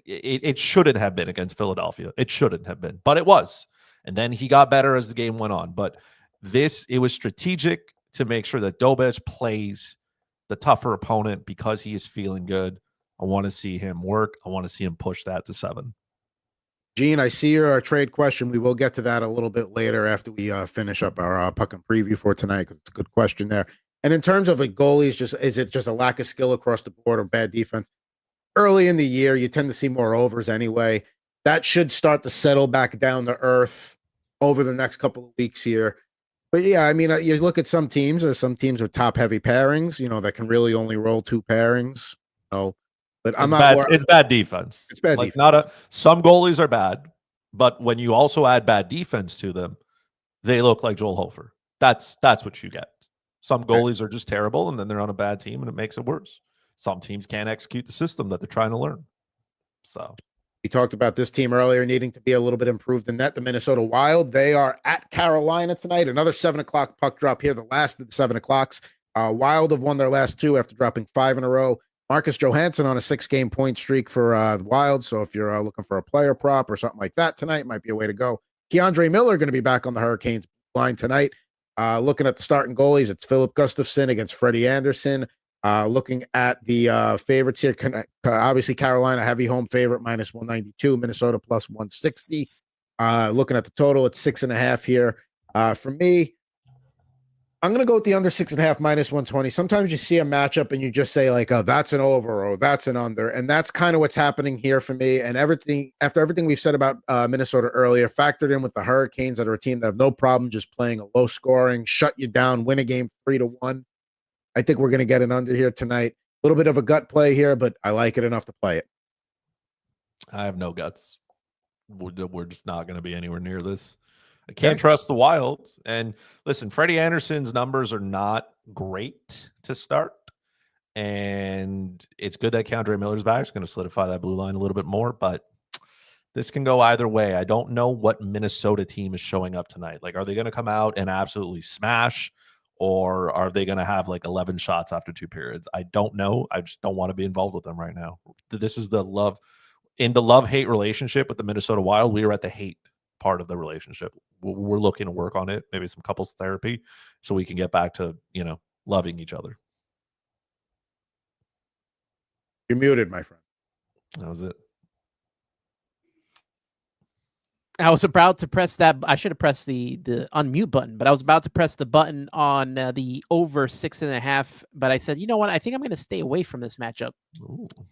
It shouldn't have been against Philadelphia. It shouldn't have been, but it was. And then he got better as the game went on. But it was strategic to make sure that Dobes plays the tougher opponent because he is feeling good. I want to see him work. I want to see him push that to 7. Gene, I see your trade question. We will get to that a little bit later after we finish up our puck and preview for tonight, because it's a good question there. And in terms of a goalie, is it just a lack of skill across the board or bad defense? Early in the year, you tend to see more overs anyway. That should start to settle back down to earth over the next couple of weeks here. But yeah, I mean, you look at some teams with top heavy pairings, that can really only roll 2 pairings. But it's bad defense. It's bad defense. Some goalies are bad, but when you also add bad defense to them, they look like Joel Hofer. That's what you get. Some goalies are just terrible, and then they're on a bad team, and it makes it worse. Some teams can't execute the system that they're trying to learn. So we talked about this team earlier needing to be a little bit improved in that. The Minnesota Wild, they are at Carolina tonight. Another 7:00 puck drop here, the last of the 7:00s. Wild have won their last 2 after dropping 5 in a row. Marcus Johansson on a 6-game point streak for the Wild. So if you're looking for a player prop or something like that tonight, might be a way to go. Keandre Miller going to be back on the Hurricanes line tonight. Looking at the starting goalies, it's Philip Gustafsson against Freddie Anderson. Looking at the favorites here, obviously Carolina, heavy home favorite, -192, Minnesota +160. Looking at the total, it's 6.5 here. For me, I'm going to go with the under 6.5, -120. Sometimes you see a matchup and you just say like, oh, that's an over or that's an under. And that's kind of what's happening here for me. And after everything we've said about Minnesota earlier, factored in with the Hurricanes that are a team that have no problem just playing a low scoring, shut you down, win a game 3-1. I think we're going to get an under here tonight. A little bit of a gut play here, but I like it enough to play it. I have no guts. We're just not going to be anywhere near this. I can't trust the Wild. And listen, Freddie Anderson's numbers are not great to start. And it's good that Keandre Miller's back. It's going to solidify that blue line a little bit more. But this can go either way. I don't know what Minnesota team is showing up tonight. Like, are they going to come out and absolutely smash? Or are they going to have like 11 shots after 2 periods? I don't know. I just don't want to be involved with them right now. This is the love-hate relationship with the Minnesota Wild. We are at the hate part of the relationship. We're looking to work on it, maybe some couples therapy, so we can get back to, loving each other. You're muted, my friend. That was it. I was about to press that. I should have pressed the unmute button, but I was about to press the button on the over 6.5. But I said, you know what? I think I'm going to stay away from this matchup.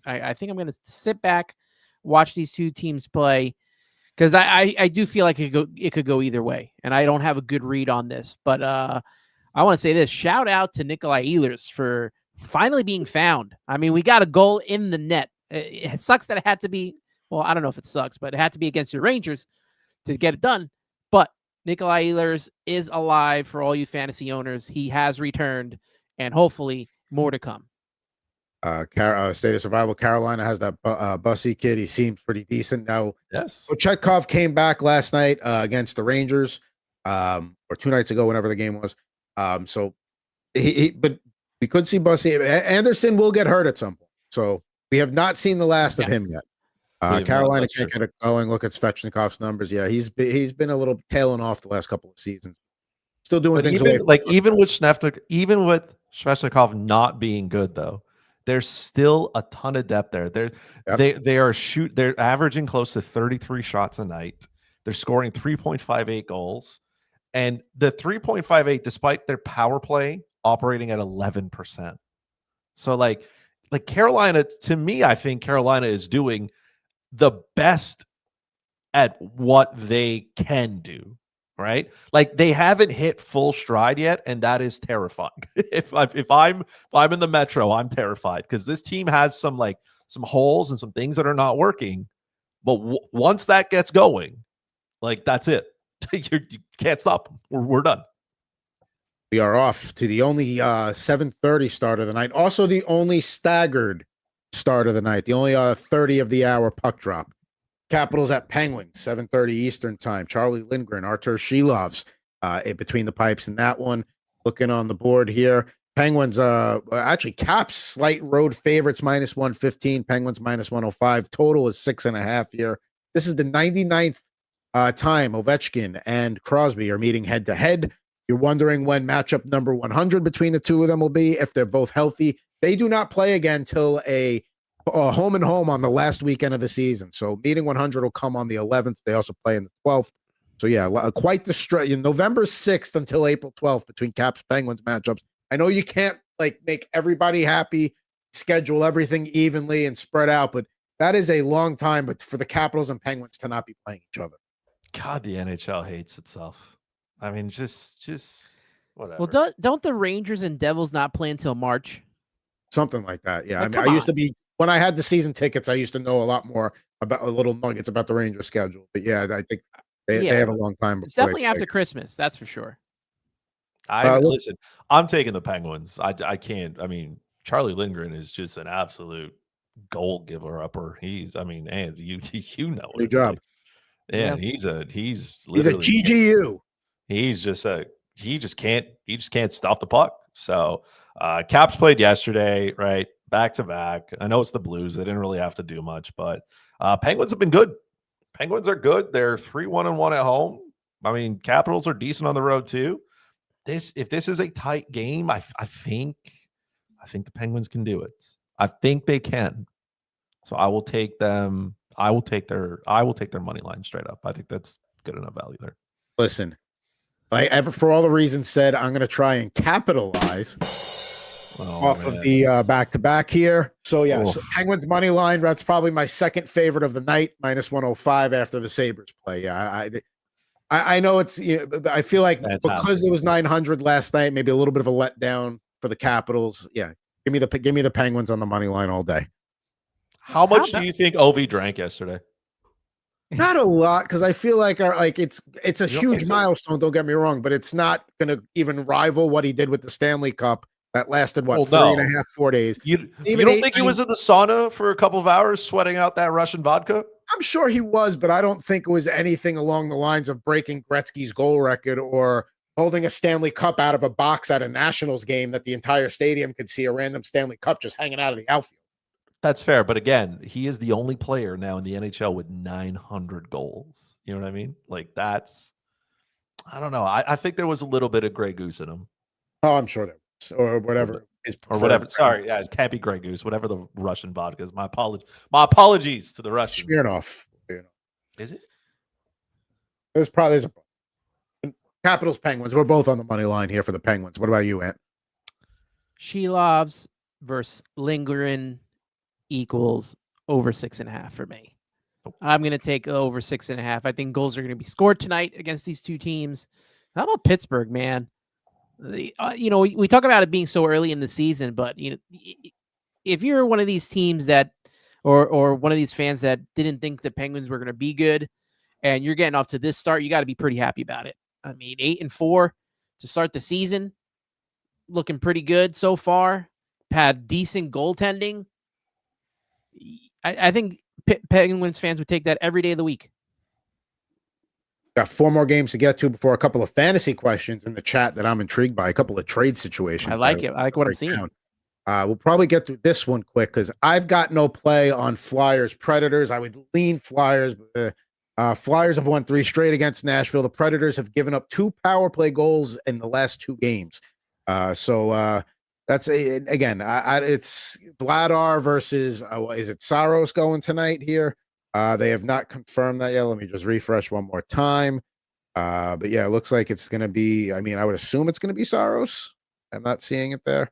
I think I'm going to sit back, watch these two teams play, because I do feel like it could go either way, and I don't have a good read on this. But I want to say this: shout out to Nikolai Ehlers for finally being found. I mean, we got a goal in the net. It sucks that it had to be. Well, I don't know if it sucks, but it had to be against your Rangers to get it done. But Nikolai Ehlers is alive for all you fantasy owners. He has returned, and hopefully more to come. State of Survival. Carolina has that Bussy kid. He seems pretty decent now. Yes. Chetkov came back last night against the Rangers, or 2 nights ago, whenever the game was. So but we could see Bussy. Anderson will get hurt at some point. So we have not seen the last of him yet. Carolina can't get it going. Look at Svechnikov's numbers. Yeah, he's been a little tailing off the last couple of seasons. Still doing things even with Svechnikov not being good though, there's still a ton of depth there. They're averaging close to 33 shots a night. They're scoring 3.58 goals, and the 3.58 despite their power play operating at 11%. So like Carolina, to me, I think Carolina is doing the best at what they can do, right? Like they haven't hit full stride yet, and that is terrifying. if I'm in the Metro, I'm terrified because this team has some holes and some things that are not working. But once that gets going, like that's it. You can't stop them. We're done. We are off to the only 7:30 start of the night. Also, the only staggered start of the night. The only 30 of the hour puck drop. Capitals at Penguins, 7:30 Eastern time. Charlie Lindgren, Artur Shilovs between the pipes in that one. Looking on the board here. Penguins, actually Caps slight road favorites, -115. Penguins -105. Total is 6.5 here. This is the 99th time Ovechkin and Crosby are meeting head to head. You're wondering when matchup number 100 between the two of them will be, if they're both healthy. They do not play again till a home and home on the last weekend of the season. So meeting 100 will come on the 11th. They also play in the 12th. So yeah, quite the stretch. November 6th until April 12th between Caps Penguins matchups. I know you can't make everybody happy, schedule everything evenly and spread out, but that is a long time. But for the Capitals and Penguins to not be playing each other. God, the NHL hates itself. I mean, just whatever. Well, don't the Rangers and Devils not play until March? Something like that. Yeah. I used to be, when I had the season tickets, I used to know a lot more about little nuggets about the Rangers schedule. But yeah, I think they have a long time. It's definitely after Christmas. That's for sure. Listen, I'm taking the Penguins. I can't. I mean, Charlie Lindgren is just an absolute goal giver upper. And you know good job. Yeah, he's a GGU. He just can't stop the puck. So Caps played yesterday, right? Back to back. I know it's the Blues. They didn't really have to do much, but Penguins have been good. Penguins are good. They're 3-1-1 at home. I mean, Capitals are decent on the road too. If this is a tight game, I think the Penguins can do it. I think they can. So I will take them. I will take their money line straight up. I think that's good enough value there. Listen, for all the reasons said, I'm going to try and capitalize off of the back-to-back here. So yes, Penguins money line. That's probably my second favorite of the night, -105 after the Sabres play. Yeah, I know it's. I feel like because it was 900 last night, maybe a little bit of a letdown for the Capitals. Yeah, give me the Penguins on the money line all day. How much do you think Ovi drank yesterday? Not a lot, because I feel like it's a huge milestone. Don't get me wrong, but it's not going to even rival what he did with the Stanley Cup that lasted 3.5, 4 days. You don't think he was in the sauna for a couple of hours sweating out that Russian vodka? I'm sure he was, but I don't think it was anything along the lines of breaking Gretzky's goal record or holding a Stanley Cup out of a box at a Nationals game that the entire stadium could see a random Stanley Cup just hanging out of the outfield. That's fair, but again, he is the only player now in the NHL with 900 goals. You know what I mean? Like that's, I don't know. I think there was a little bit of Grey Goose in him. Oh, I'm sure there was, or whatever. Or whatever. Sorry, yeah, it can't be Grey Goose. Whatever the Russian vodka is. My apologies to the Russians. Smirnoff. Is it? There's a Capitals Penguins. We're both on the money line here for the Penguins. What about you, Ant? Shilovs versus Lindgren equals over 6.5 for me. I'm going to take over 6.5. I think goals are going to be scored tonight against these two teams. How about Pittsburgh, man? We talk about it being so early in the season, but if you're one of these teams that, or one of these fans that didn't think the Penguins were going to be good, and you're getting off to this start, you got to be pretty happy about it. I mean, 8-4 to start the season, looking pretty good so far. had decent goaltending. I think Penguins fans would take that every day of the week. Got 4 more games to get to before a couple of fantasy questions in the chat that I'm intrigued by, a couple of trade situations. I like it. I like what I'm seeing. We'll probably get through this one quick because I've got no play on Flyers Predators. I would lean Flyers. Flyers have won 3 straight against Nashville. The Predators have given up 2 power play goals in the last 2 games. So that's again, it's Vladar versus is it Saros going tonight here? They have not confirmed that yet. Let me just refresh one more time. But yeah, it looks like it's going to be, I mean, I would assume it's going to be Saros. I'm not seeing it there.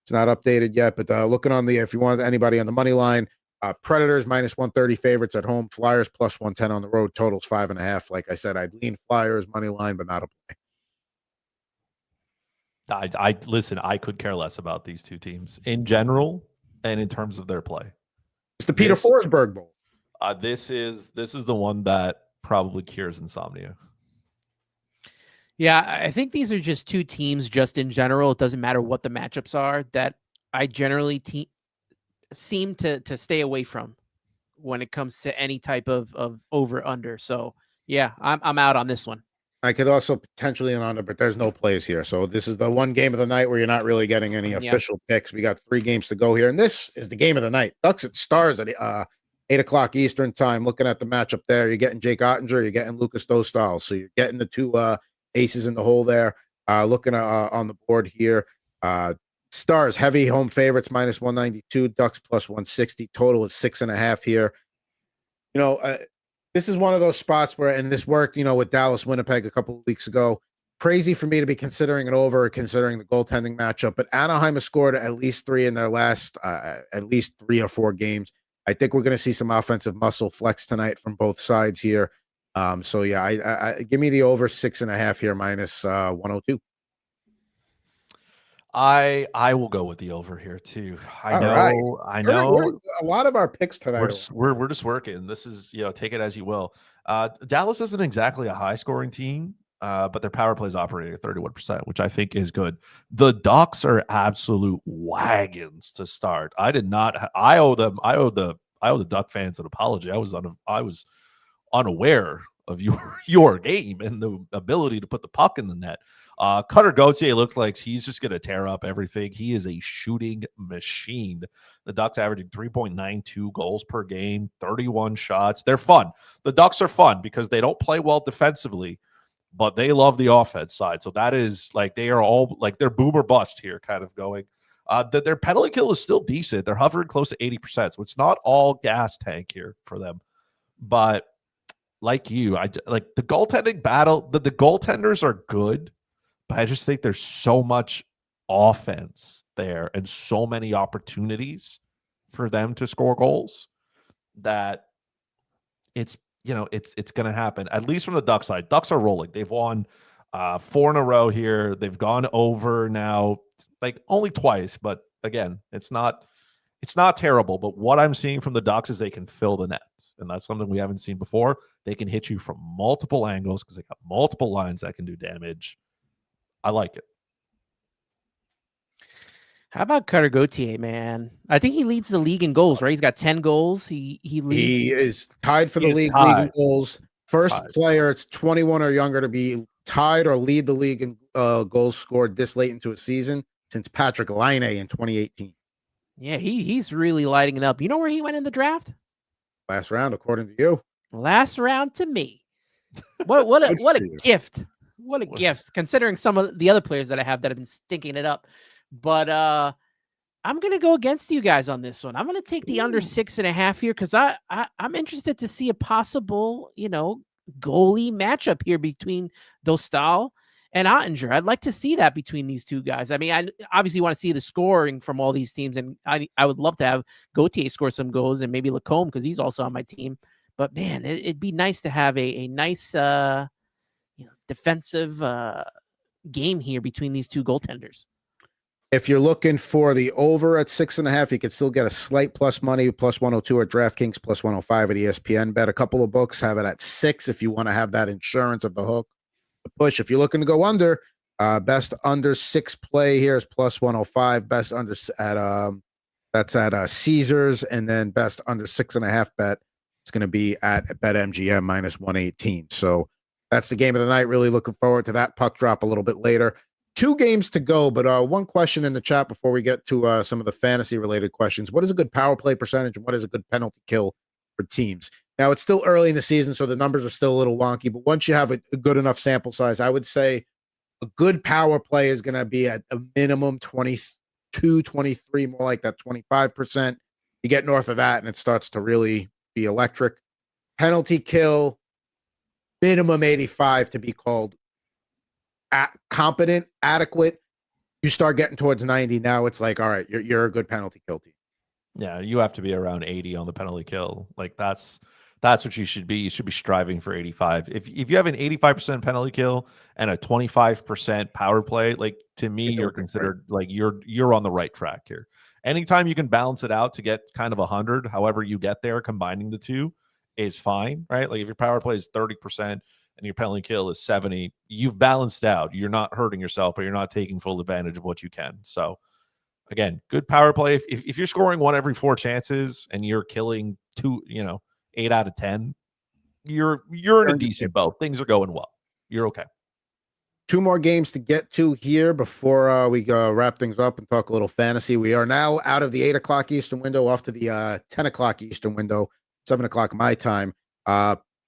It's not updated yet, but looking on if you want anybody on the money line, Predators minus 130 favorites at home, Flyers plus 110 on the road, totals 5.5. Like I said, I'd lean Flyers money line, but not a play. I listen, I could care less about these two teams in general and in terms of their play. It's the Peter Forsberg Bowl. This is the one that probably cures insomnia. Yeah, I think these are just two teams just in general. It doesn't matter what the matchups are that I generally seem to stay away from when it comes to any type of over under. So yeah, I'm out on this one. I could also potentially in under, but there's no plays here. So this is the one game of the night where you're not really getting any official picks. We got 3 games to go here, and this is the game of the night. Ducks at Stars at 8:00 Eastern time. Looking at the matchup there, you're getting Jake Ottinger, you're getting Lucas Dostal. So you're getting the 2 aces in the hole there. Looking on the board here, Stars heavy home favorites minus 192, Ducks plus 160. Total is 6.5 here. You know, this is one of those spots where, and this worked, with Dallas Winnipeg a couple of weeks ago. Crazy for me to be considering it over, considering the goaltending matchup. But Anaheim has scored at least 3 in their last at least 3 or 4 games. I think we're going to see some offensive muscle flex tonight from both sides here. So yeah, I give me the over 6.5 here minus 102. I will go with the over here too. I know. We're a lot of our picks tonight. We're just working. This is, take it as you will. Dallas isn't exactly a high scoring team, but their power play is operating at 31%, which I think is good. The Ducks are absolute wagons to start. I owe the Duck fans an apology. I was unaware of your game and the ability to put the puck in the net. Cutter Gauthier looked like he's just going to tear up everything. He is a shooting machine. The Ducks averaging 3.92 goals per game, 31 shots. They're fun. The Ducks are fun because they don't play well defensively, but they love the offense side. So that is like, they are all like, they're boom or bust here kind of going. Their penalty kill is still decent. They're hovering close to 80%. So it's not all gas tank here for them. But like you, I like the goaltending battle. The goaltenders are good, but I just think there's so much offense there and so many opportunities for them to score goals that it's going to happen, at least from the Duck side. Ducks are rolling. They've won 4 in a row here. They've gone over now, like only twice, but again, it's not terrible. But what I'm seeing from the Ducks is they can fill the net, and that's something we haven't seen before. They can hit you from multiple angles because they got multiple lines that can do damage. I like it. How about Cutter Gauthier, man? I think he leads the league in goals, right? He's got 10 goals. He is tied for the league in goals. First player, it's 21 or younger to be tied or lead the league in goals scored this late into a season since Patrick Laine in 2018. Yeah, he's really lighting it up. You know where he went in the draft? Last round, according to you. Last round to me. What a gift. What a gift, considering some of the other players that I have that have been stinking it up. But I'm going to go against you guys on this one. I'm going to take the under 6.5 here because I'm interested to see a possible, goalie matchup here between Dostal and Ottinger. I'd like to see that between these two guys. I mean, I obviously want to see the scoring from all these teams, and I would love to have Gauthier score some goals and maybe Lacombe because he's also on my team. But, man, it'd be nice to have a nice defensive game here between these two goaltenders. If you're looking for the over at 6.5, you could still get a slight plus money, plus 102 at DraftKings, plus 105 at ESPN. Bet a couple of books, have it at 6 if you want to have that insurance of the hook. The push. If you're looking to go under, Best under 6 play here is plus 105. Best under at that's at Caesars, and then best under 6.5 bet is going to be at BetMGM minus 118. So that's the game of the night. Really looking forward to that puck drop a little bit later. 2 games to go, but one question in the chat before we get to some of the fantasy related questions. What is a good power play percentage and what is a good penalty kill for teams? Now, it's still early in the season, so the numbers are still a little wonky, but once you have a good enough sample size, I would say a good power play is going to be at a minimum 22, 23, more like that 25%. You get north of that and it starts to really be electric. Penalty kill, minimum 85 to be called competent, adequate. You start getting towards 90. Now it's like, all right, you're a good penalty kill team. Yeah, you have to be around 80 on the penalty kill. Like that's what you should be. You should be striving for 85. If you have an 85% penalty kill and a 25% power play, like to me, you're considered like you're on the right track here. Anytime you can balance it out to get kind of 100, however you get there, combining the two is fine, right? Like if your power play is 30% and your penalty kill is 70, you've balanced out. You're not hurting yourself, but you're not taking full advantage of what you can. So again, good power play. If you're scoring 1 every 4 chances and you're killing 8 out of 10, you're in a decent boat. Things are going well. You're okay. 2 more games to get to here before we wrap things up and talk a little fantasy. We are now out of the 8 o'clock Eastern window, off to the 10 o'clock Eastern window, 7 o'clock my time.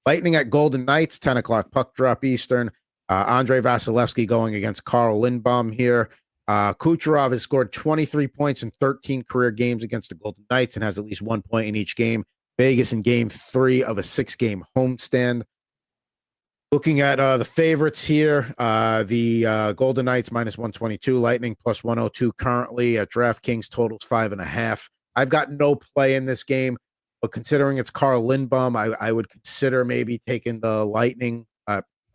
Lightning at Golden Knights, 10 o'clock puck drop Eastern. Andrei Vasilevsky going against Carl Lindbaum here. Kucherov has scored 23 points in 13 career games against the Golden Knights and has at least 1 point in each game. Vegas in game 3 of a 6-game homestand. Looking at the favorites here, the Golden Knights minus 122, Lightning plus 102 currently at DraftKings, totals 5.5. I've got no play in this game, but considering it's Carl Lindbaum, I would consider maybe taking the Lightning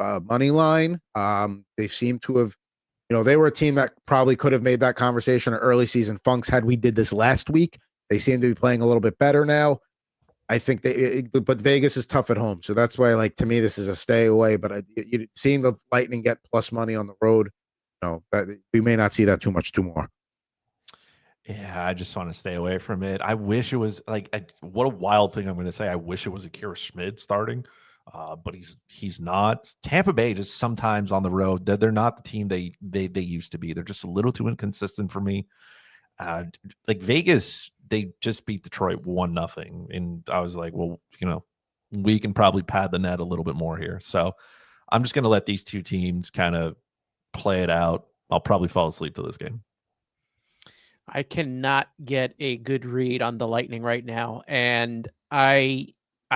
money line. They seem to have, they were a team that probably could have made that conversation in early season funks had we did this last week. They seem to be playing a little bit better now. I think but Vegas is tough at home, so that's why, like, to me, this is a stay away. But seeing the Lightning get plus money on the road, that we may not see that too much more. Yeah, I just want to stay away from it. I wish it was what a wild thing I'm going to say. I wish it was Akira Schmid starting, but he's not. Tampa Bay just sometimes on the road, they're not the team they used to be. They're just a little too inconsistent for me. Like Vegas, they just beat Detroit 1-0, and I was like, well, we can probably pad the net a little bit more here. So I'm just going to let these two teams kind of play it out. I'll probably fall asleep to this game. I cannot get a good read on the Lightning right now, and I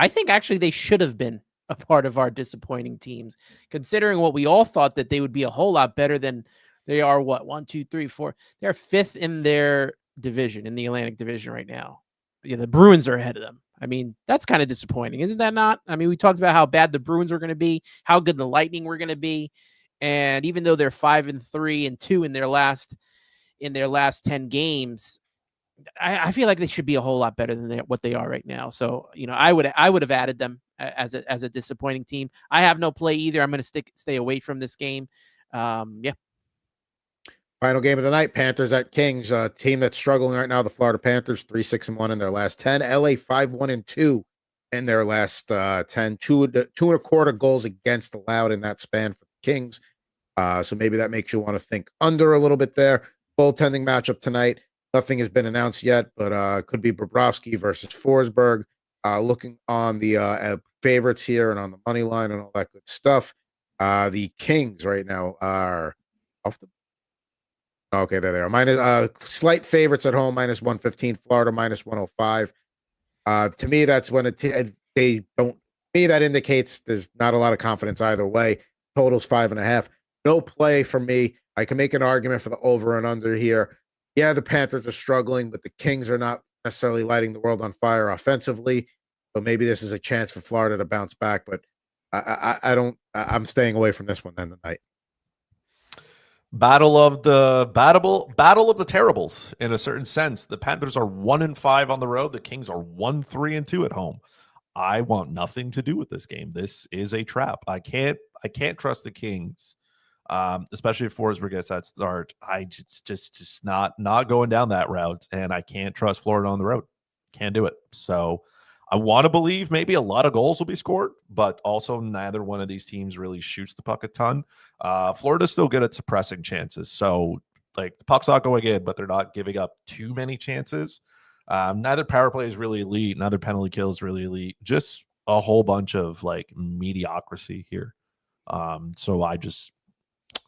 think actually they should have been a part of our disappointing teams, considering what we all thought that they would be a whole lot better than they are. What, 1, 2, 3, 4? They're 5th in their division, in the Atlantic Division right now. Yeah, the Bruins are ahead of them. I mean, that's kind of disappointing, isn't that not? I mean, we talked about how bad the Bruins are going to be, how good the Lightning were going to be, and even though they're 5-3 and 2 in their last 10 games, I feel like they should be a whole lot better than what they are right now. So, I would have added them as a disappointing team. I have no play either. I'm going to stay away from this game. Yeah. Final game of the night, Panthers at Kings, a team that's struggling right now. The Florida Panthers 3-6-1 in their last 10. LA 5-1-2 in their last 10. 2.25 goals against allowed in that span for the Kings. So maybe that makes you want to think under a little bit there. Goaltending matchup tonight. Nothing has been announced yet, but could be Bobrovsky versus Forsberg. Looking on the favorites here and on the money line and all that good stuff. The Kings right now are off the. Okay, there they are. Minus slight favorites at home, minus 115. Florida minus 105. To me, that's when they don't. To me, that indicates there's not a lot of confidence either way. Totals 5.5. No play for me. I can make an argument for the over and under here. Yeah, the Panthers are struggling, but the Kings are not necessarily lighting the world on fire offensively. So maybe this is a chance for Florida to bounce back. But I don't. I'm staying away from this one then tonight. Battle of the terribles in a certain sense. The Panthers are 1-5 on the road. The Kings are 1-3-2 at home. I want nothing to do with this game. This is a trap. I can't trust the Kings Especially if Forsberg gets that start. I just not going down that route, and I can't trust Florida on the road. Can't do it. So I want to believe maybe a lot of goals will be scored, but also neither one of these teams really shoots the puck a ton. Florida's still good at suppressing chances. So like the puck's not going in, but they're not giving up too many chances. Neither power play is really elite. Neither penalty kill is really elite. Just a whole bunch of like mediocrity here. So I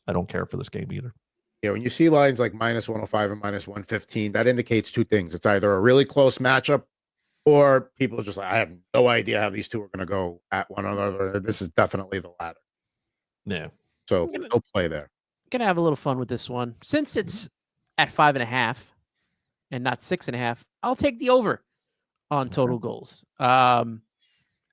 don't care for this game either. Yeah, when you see lines like -105 and -115, that indicates two things. It's either a really close matchup, or people are just like, I have no idea how these two are going to go at one another. This is definitely the latter. Yeah. So no play there. Gonna have a little fun with this one. Since it's at 5.5 and not 6.5, I'll take the over on total goals.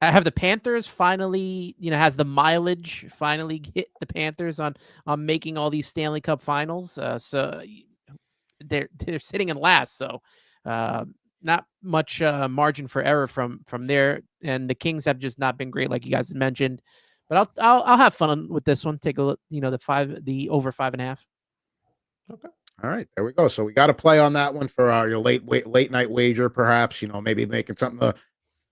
I have the Panthers finally, has the mileage finally hit the Panthers on making all these Stanley Cup finals. So they're sitting in last. So not much margin for error from there. And the Kings have just not been great, like you guys mentioned. But I'll have fun with this one. Take a look, the over 5.5. Okay. All right, there we go. So we got to play on that one for your late night wager, perhaps. Maybe making something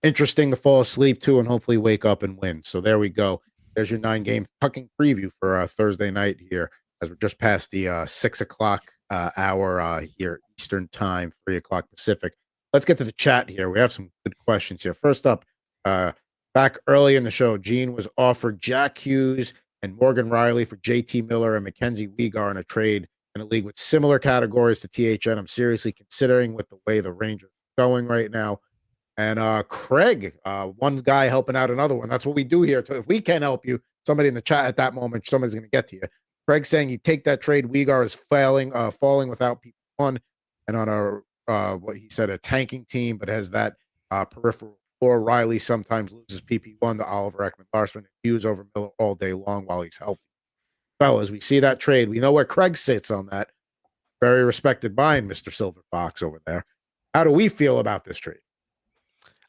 interesting to fall asleep to and hopefully wake up and win. So there we go. There's your 9-game pucking preview for Thursday night here, as we're just past the 6 o'clock hour here Eastern time, 3 o'clock Pacific. Let's get to the chat here. We have some good questions here. First up, back early in the show, Gene was offered Jack Hughes and Morgan Riley for JT Miller and Mackenzie Weegar in a trade in a league with similar categories to THN. I'm seriously considering with the way the Rangers are going right now. And Craig, one guy helping out another one. That's what we do here. If we can help you, somebody in the chat at that moment, somebody's going to get to you. Craig saying he'd take that trade. Weegar is falling without PP1 and on what he said, a tanking team, but has that peripheral floor. Riley sometimes loses PP1 to Oliver Ekman-Larsson and Hughes over Miller all day long while he's healthy. Fellas, we see that trade. We know where Craig sits on that. Very respected mind, Mr. Silver Fox over there. How do we feel about this trade?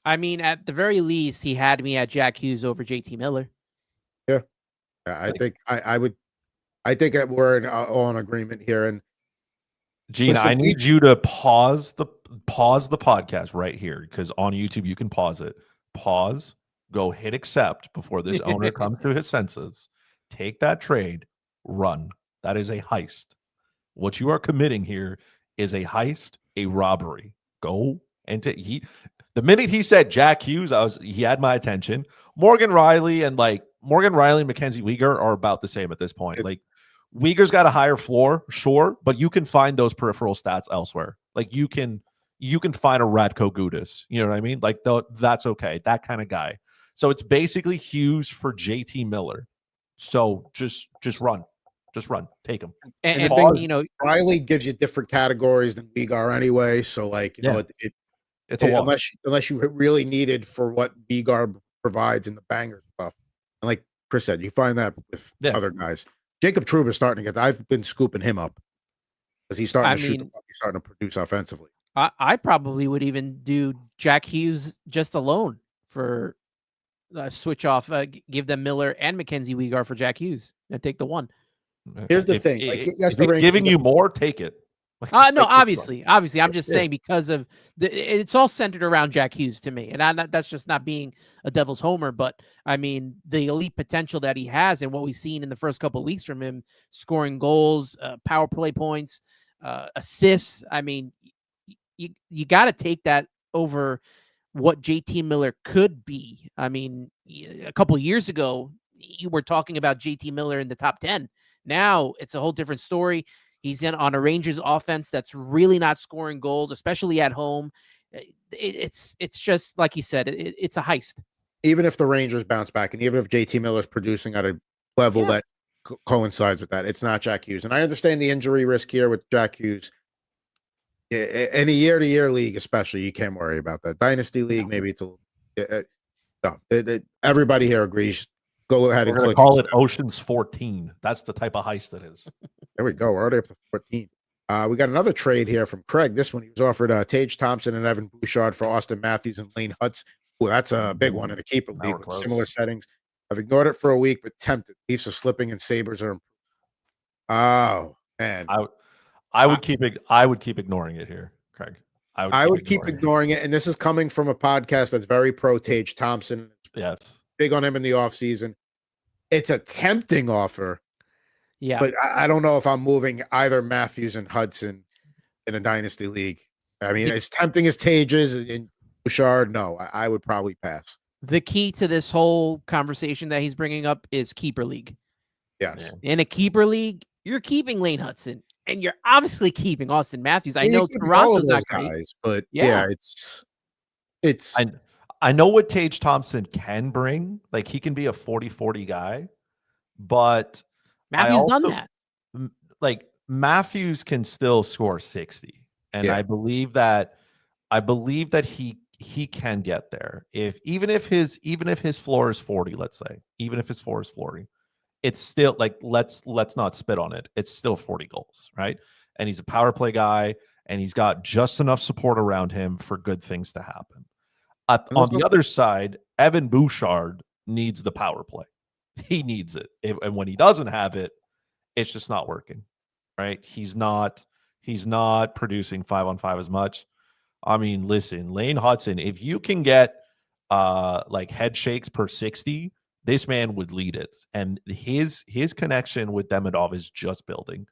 I mean, at the very least, he had me at Jack Hughes over JT Miller. Yeah, I think I think we're all in agreement here. And Gene, listen, I need you to pause the podcast right here, because on YouTube you can pause it. Pause, go hit accept before this owner comes to his senses. Take that trade, run. That is a heist. What you are committing here is a heist, a robbery. Go and the minute he said Jack Hughes, he had my attention. Morgan Riley and Mackenzie Weegar are about the same at this point. Like, Weegar's got a higher floor, sure, but you can find those peripheral stats elsewhere. Like, you can find a Radko Gudas. You know what I mean? Like, that's okay. That kind of guy. So it's basically Hughes for JT Miller. So just run. Just run. Take him. And the thing is, Riley gives you different categories than Weegar anyway. So it's a unless you really needed for what Weegar provides in the banger stuff. And like Chris said, you find that with other guys. Jacob Trouba's starting to I've been scooping him up because he's starting to shoot the puck. He's starting to produce offensively. I probably would even do Jack Hughes just alone for switch off, give them Miller and Mackenzie Weegar for Jack Hughes and take the one. Here's the thing. If it's giving you more, take it. No, obviously. I'm just saying because of it's all centered around Jack Hughes to me. And that's just not being a Devil's homer, but I mean, the elite potential that he has and what we've seen in the first couple of weeks from him, scoring goals, power play points, assists. I mean, you got to take that over what JT Miller could be. I mean, a couple of years ago, you were talking about JT Miller in the top 10. Now it's a whole different story. He's on a Rangers offense that's really not scoring goals, especially at home. It's just like you said, it's a heist. Even if the Rangers bounce back, and even if JT Miller's producing at a level that coincides with that, it's not Jack Hughes. And I understand the injury risk here with Jack Hughes. In a year-to-year league, especially, you can't worry about that. Dynasty league, maybe it's everybody here agrees. Go ahead and click. Call it Ocean's 14. That's the type of heist it is. There we go. We're already up to 14. We got another trade here from Craig. This one, he was offered Tage Thompson and Evan Bouchard for Austin Matthews and Lane Hutz. Ooh, that's a big one in a keeper league with similar settings. I've ignored it for a week, but tempted. Leafs are slipping and Sabres are improving. Oh man, I would keep ignoring it here, Craig. I would keep ignoring it. And this is coming from a podcast that's very pro Tage Thompson. Yes. Big on him in the offseason. It's a tempting offer. Yeah. But I don't know if I'm moving either Matthews and Hudson in a dynasty league. I mean, as tempting as Tage is and Bouchard, no, I would probably pass. The key to this whole conversation that he's bringing up is keeper league. Yes. Yeah. In a keeper league, you're keeping Lane Hudson, and you're obviously keeping Austin Matthews. I know Toronto's not great, guys, but yeah, it's. I know what Tage Thompson can bring. Like, he can be a 40-40 guy, but Matthews done that. Like, Matthews can still score 60, and I believe that he can get there. Even if his floor is 40, let's say, even if his floor is 40, it's still like, let's not spit on it. It's still 40 goals, right? And he's a power play guy, and he's got just enough support around him for good things to happen. On the other side, Evan Bouchard needs the power play. He needs it. And when he doesn't have it, it's just not working, right? He's not producing 5-on-5 as much. I mean, listen, Lane Hudson, if you can get like head shakes per 60, this man would lead it. And his connection with Demidov is just building.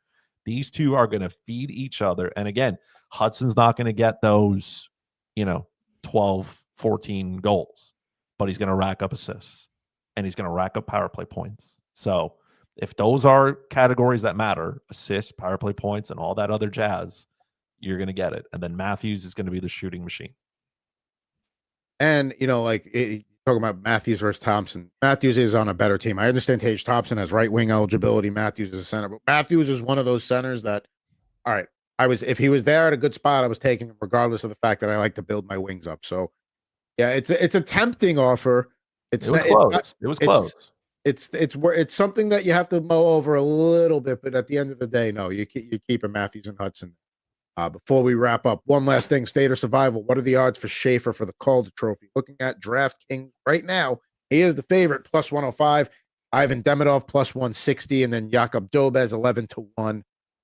These two are going to feed each other. And again, Hudson's not going to get those, 12, 14 goals, but he's going to rack up assists and he's going to rack up power play points. So if those are categories that matter, assists, power play points, and all that other jazz, you're going to get it. And then Matthews is going to be the shooting machine. And, talking about Matthews versus Thompson. Matthews is on a better team. I understand Tage Thompson has right wing eligibility. Matthews is a center, but Matthews is one of those centers that, all right, if he was there at a good spot, I was taking him regardless of the fact that I like to build my wings up. So yeah, it's a tempting offer. It was close. It's something that you have to mow over a little bit, but at the end of the day, no, you keep Matthews and Hudson. Before we wrap up, one last thing, state or survival. What are the odds for Schaefer for the Calder Trophy? Looking at DraftKings right now, he is the favorite, plus 105. Ivan Demidov, plus 160. And then Jakub Dobes, 11-1. And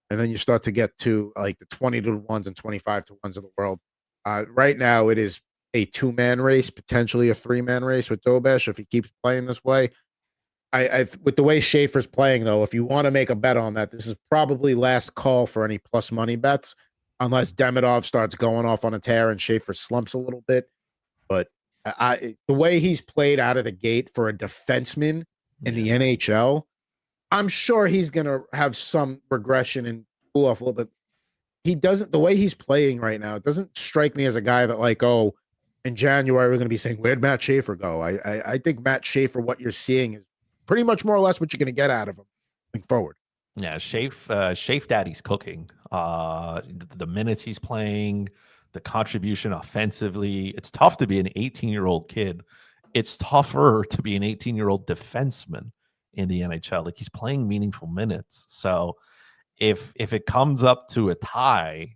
then you start to get to like the 20-1s and 25-1s of the world. Right now, it is a 2-man race, potentially a 3-man race with Dobes if he keeps playing this way. With the way Schaefer's playing, though, if you want to make a bet on that, this is probably last call for any plus money bets, unless Demidov starts going off on a tear and Schaefer slumps a little bit. But the way he's played out of the gate for a defenseman in the NHL, I'm sure he's going to have some regression and cool off a little bit. He doesn't, the way he's playing right now, it doesn't strike me as a guy that in January, we're going to be saying, where'd Matt Schaefer go? I think Matt Schaefer, what you're seeing is pretty much more or less what you're going to get out of him going forward. Yeah, Schaefer Daddy's cooking. The minutes he's playing, the contribution offensively. It's tough to be an 18-year-old kid. It's tougher to be an 18-year-old defenseman in the NHL. Like, he's playing meaningful minutes. So if it comes up to a tie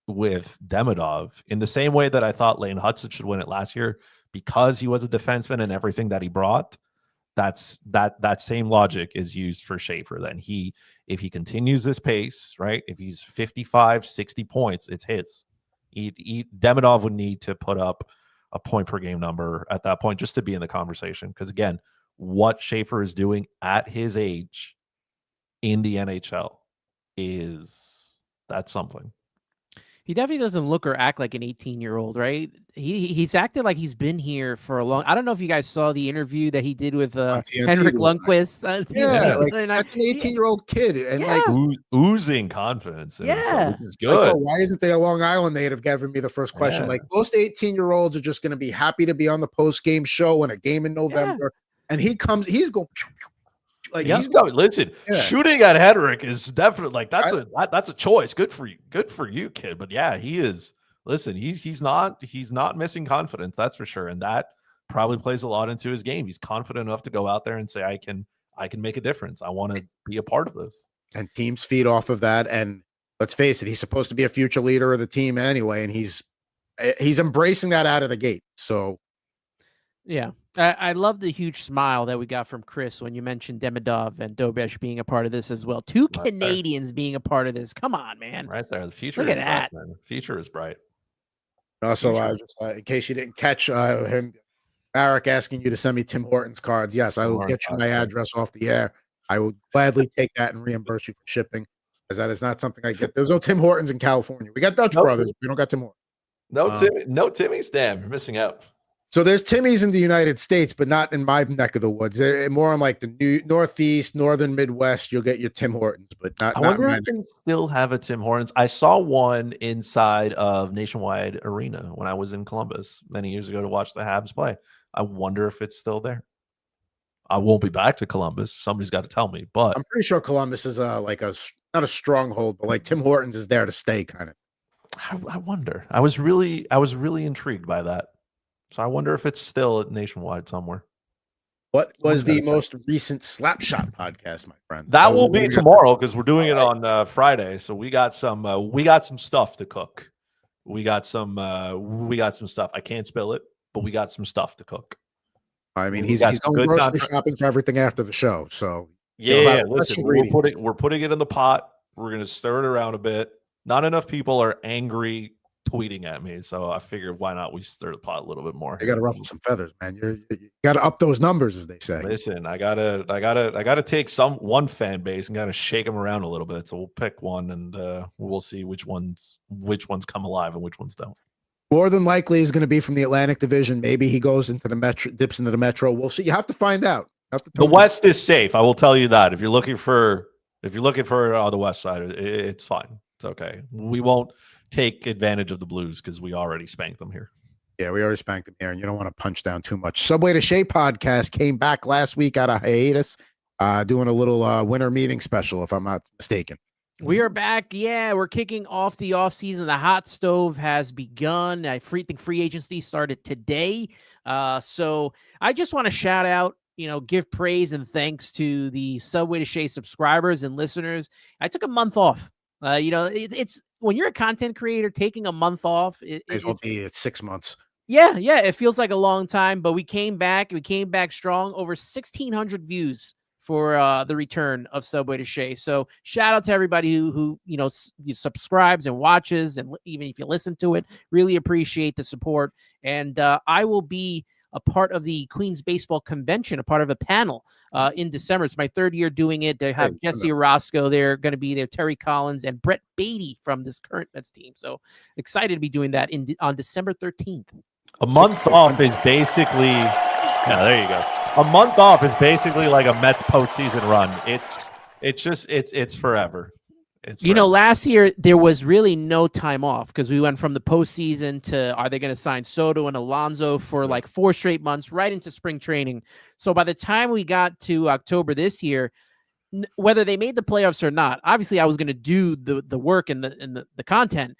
with Demidov, in the same way that I thought Lane Hudson should win it last year because he was a defenseman and everything that he brought, that same logic is used for Schaefer. Then if he continues this pace, right, if he's 55, 60 points, it's his. Demidov would need to put up a point per game number at that point just to be in the conversation. Because again, what Schaefer is doing at his age in the NHL that's something. He definitely doesn't look or act like an 18-year-old, right? He's acted like he's been here for a long. I don't know if you guys saw the interview that he did with Henrik Lundqvist. That's an 18-year-old kid, and oozing confidence. Yeah, which is good. Why isn't they a Long Island native? Giving me the first question. Like, most 18-year-olds are just going to be happy to be on the post-game show and a game in November, and he's going. Like, shooting at Henrik is definitely that's a choice. Good for you, kid. But yeah, he is. Listen, he's not missing confidence, that's for sure, and that probably plays a lot into his game. He's confident enough to go out there and say, I can make a difference. I want to be a part of this. And teams feed off of that. And let's face it, he's supposed to be a future leader of the team anyway, and he's embracing that out of the gate. So Yeah. I love the huge smile that we got from Chris when you mentioned Demidov and Dobesh being a part of this as well. Two Right there. Canadians being a part of this. Come on, man. Right there. The future Look is at bright, that. man. The future is bright. Also, Future. just in case you didn't catch him, Eric asking you to send me Tim Hortons cards. Yes, I will Hortons get you cards, my right. address off the air. I will gladly take that and reimburse you for shipping, because that is not something I get. There's no Tim Hortons in California. We got Dutch Nope. Brothers. We don't got Tim Hortons. No Timmy's. Damn, you're missing out. So there's Timmy's in the United States, but not in my neck of the woods. They're more on like the Northeast, Northern Midwest. You'll get your Tim Hortons, but not. I not wonder in my if they still have a Tim Hortons. I saw one inside of Nationwide Arena when I was in Columbus many years ago to watch the Habs play. I wonder if it's still there. I won't be back to Columbus. Somebody's got to tell me, but I'm pretty sure Columbus is like not a stronghold, but like Tim Hortons is there to stay, kind of. I wonder. I was really intrigued by that. So I wonder if it's still at Nationwide somewhere. What was the Okay. most recent Slapshot podcast, my friend? That Oh, will what do be we got? tomorrow because we're doing it All right. on Friday. So we got some stuff to cook. We got some stuff. I can't spill it, but we got some stuff to cook. I mean, We he's got some going good grocery content. shopping for everything after the show. So Yeah, have fresh listen, we're ingredients. putting it in the pot. We're gonna stir it around a bit. Not enough people are angry tweeting at me, so I figured why not we stir the pot a little bit more. you got to ruffle some feathers, man. You got to up those numbers, as they say. Listen, I gotta take one fan base and gotta shake them around a little bit. So we'll pick one and we'll see which ones come alive and which ones don't. More than likely, he's going to be from the Atlantic Division. Maybe he goes into the Metro, dips into the Metro. We'll see. You have to find out. The West is safe. I will tell you that. If you're looking for the West side, it's fine. It's okay. We won't take advantage of the Blues because we already spanked them here. Yeah, we already spanked him here, and you don't want to punch down too much. Subway to Shea podcast came back last week out of hiatus, doing a little winter meeting special, if I'm not mistaken. We are back. Yeah, we're kicking off the offseason. The hot stove has begun. I think free agency started today. So I just want to shout out, give praise and thanks to the Subway to Shea subscribers and listeners. I took a month off. It's when you're a content creator, taking a month off. It's 6 months. Yeah, it feels like a long time, but we came back. We came back strong. Over 1,600 views for the return of Subway to Shea. So shout out to everybody who subscribes and watches, and even if you listen to it, really appreciate the support. And I will be a part of the Queens Baseball Convention, a part of a panel in December. It's my third year doing it. They have Jesse Orozco. They're going to be there, Terry Collins, and Brett Beatty from this current Mets team. So excited to be doing that on December 13th. A month off is basically, yeah, there you go. A month off is basically like a Mets postseason run. It's forever. Last year there was really no time off because we went from the postseason to are they going to sign Soto and Alonso for like 4 straight months right into spring training. So by the time we got to October this year, whether they made the playoffs or not, obviously I was going to do the work and the content,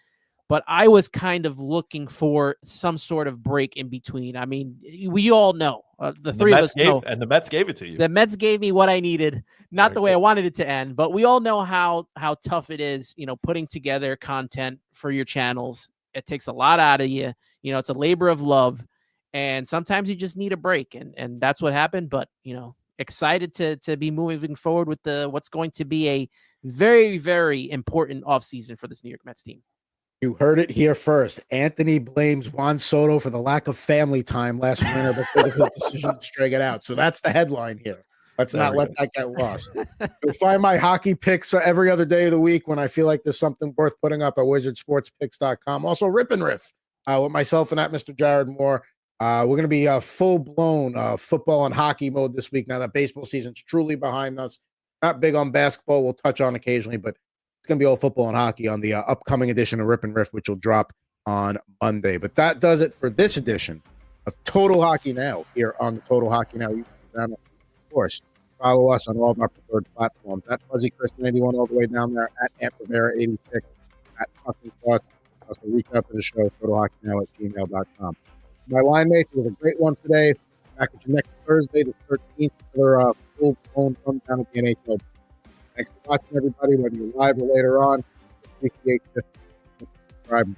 but I was kind of looking for some sort of break in between. I mean, we all know the three of us know, and the Mets gave it to you. The Mets gave me what I needed, not the way I wanted it to end, but we all know how tough it is, putting together content for your channels. It takes a lot out of you. It's a labor of love, and sometimes you just need a break, and that's what happened. But excited to be moving forward with what's going to be a very, very important offseason for this New York Mets team. You heard it here first. Anthony blames Juan Soto for the lack of family time last winter because of his decision to strike it out. So that's the headline here. Let's not let that get lost. You'll find my hockey picks every other day of the week when I feel like there's something worth putting up at wizardsportspicks.com. Also, Rip and Riff with myself and at Mr. Jared Moore. We're going to be full-blown football and hockey mode this week now that baseball season's truly behind us. Not big on basketball. We'll touch on occasionally, but it's going to be all football and hockey on the upcoming edition of Rip and Riff, which will drop on Monday. But that does it for this edition of Total Hockey Now here on the Total Hockey Now YouTube channel. Of course, follow us on all of our preferred platforms. At Fuzzy Chris 91 all the way down there, at Ant Rivera 86, at Talking Thoughts. Also reach out to the show, totalhockeynow@gmail.com. My line mates, it was a great one today. Back at you next Thursday, the 13th, for full-blown rundown of the NHL. Thanks for watching, everybody, whether you're live or later on. Appreciate you. Subscribe.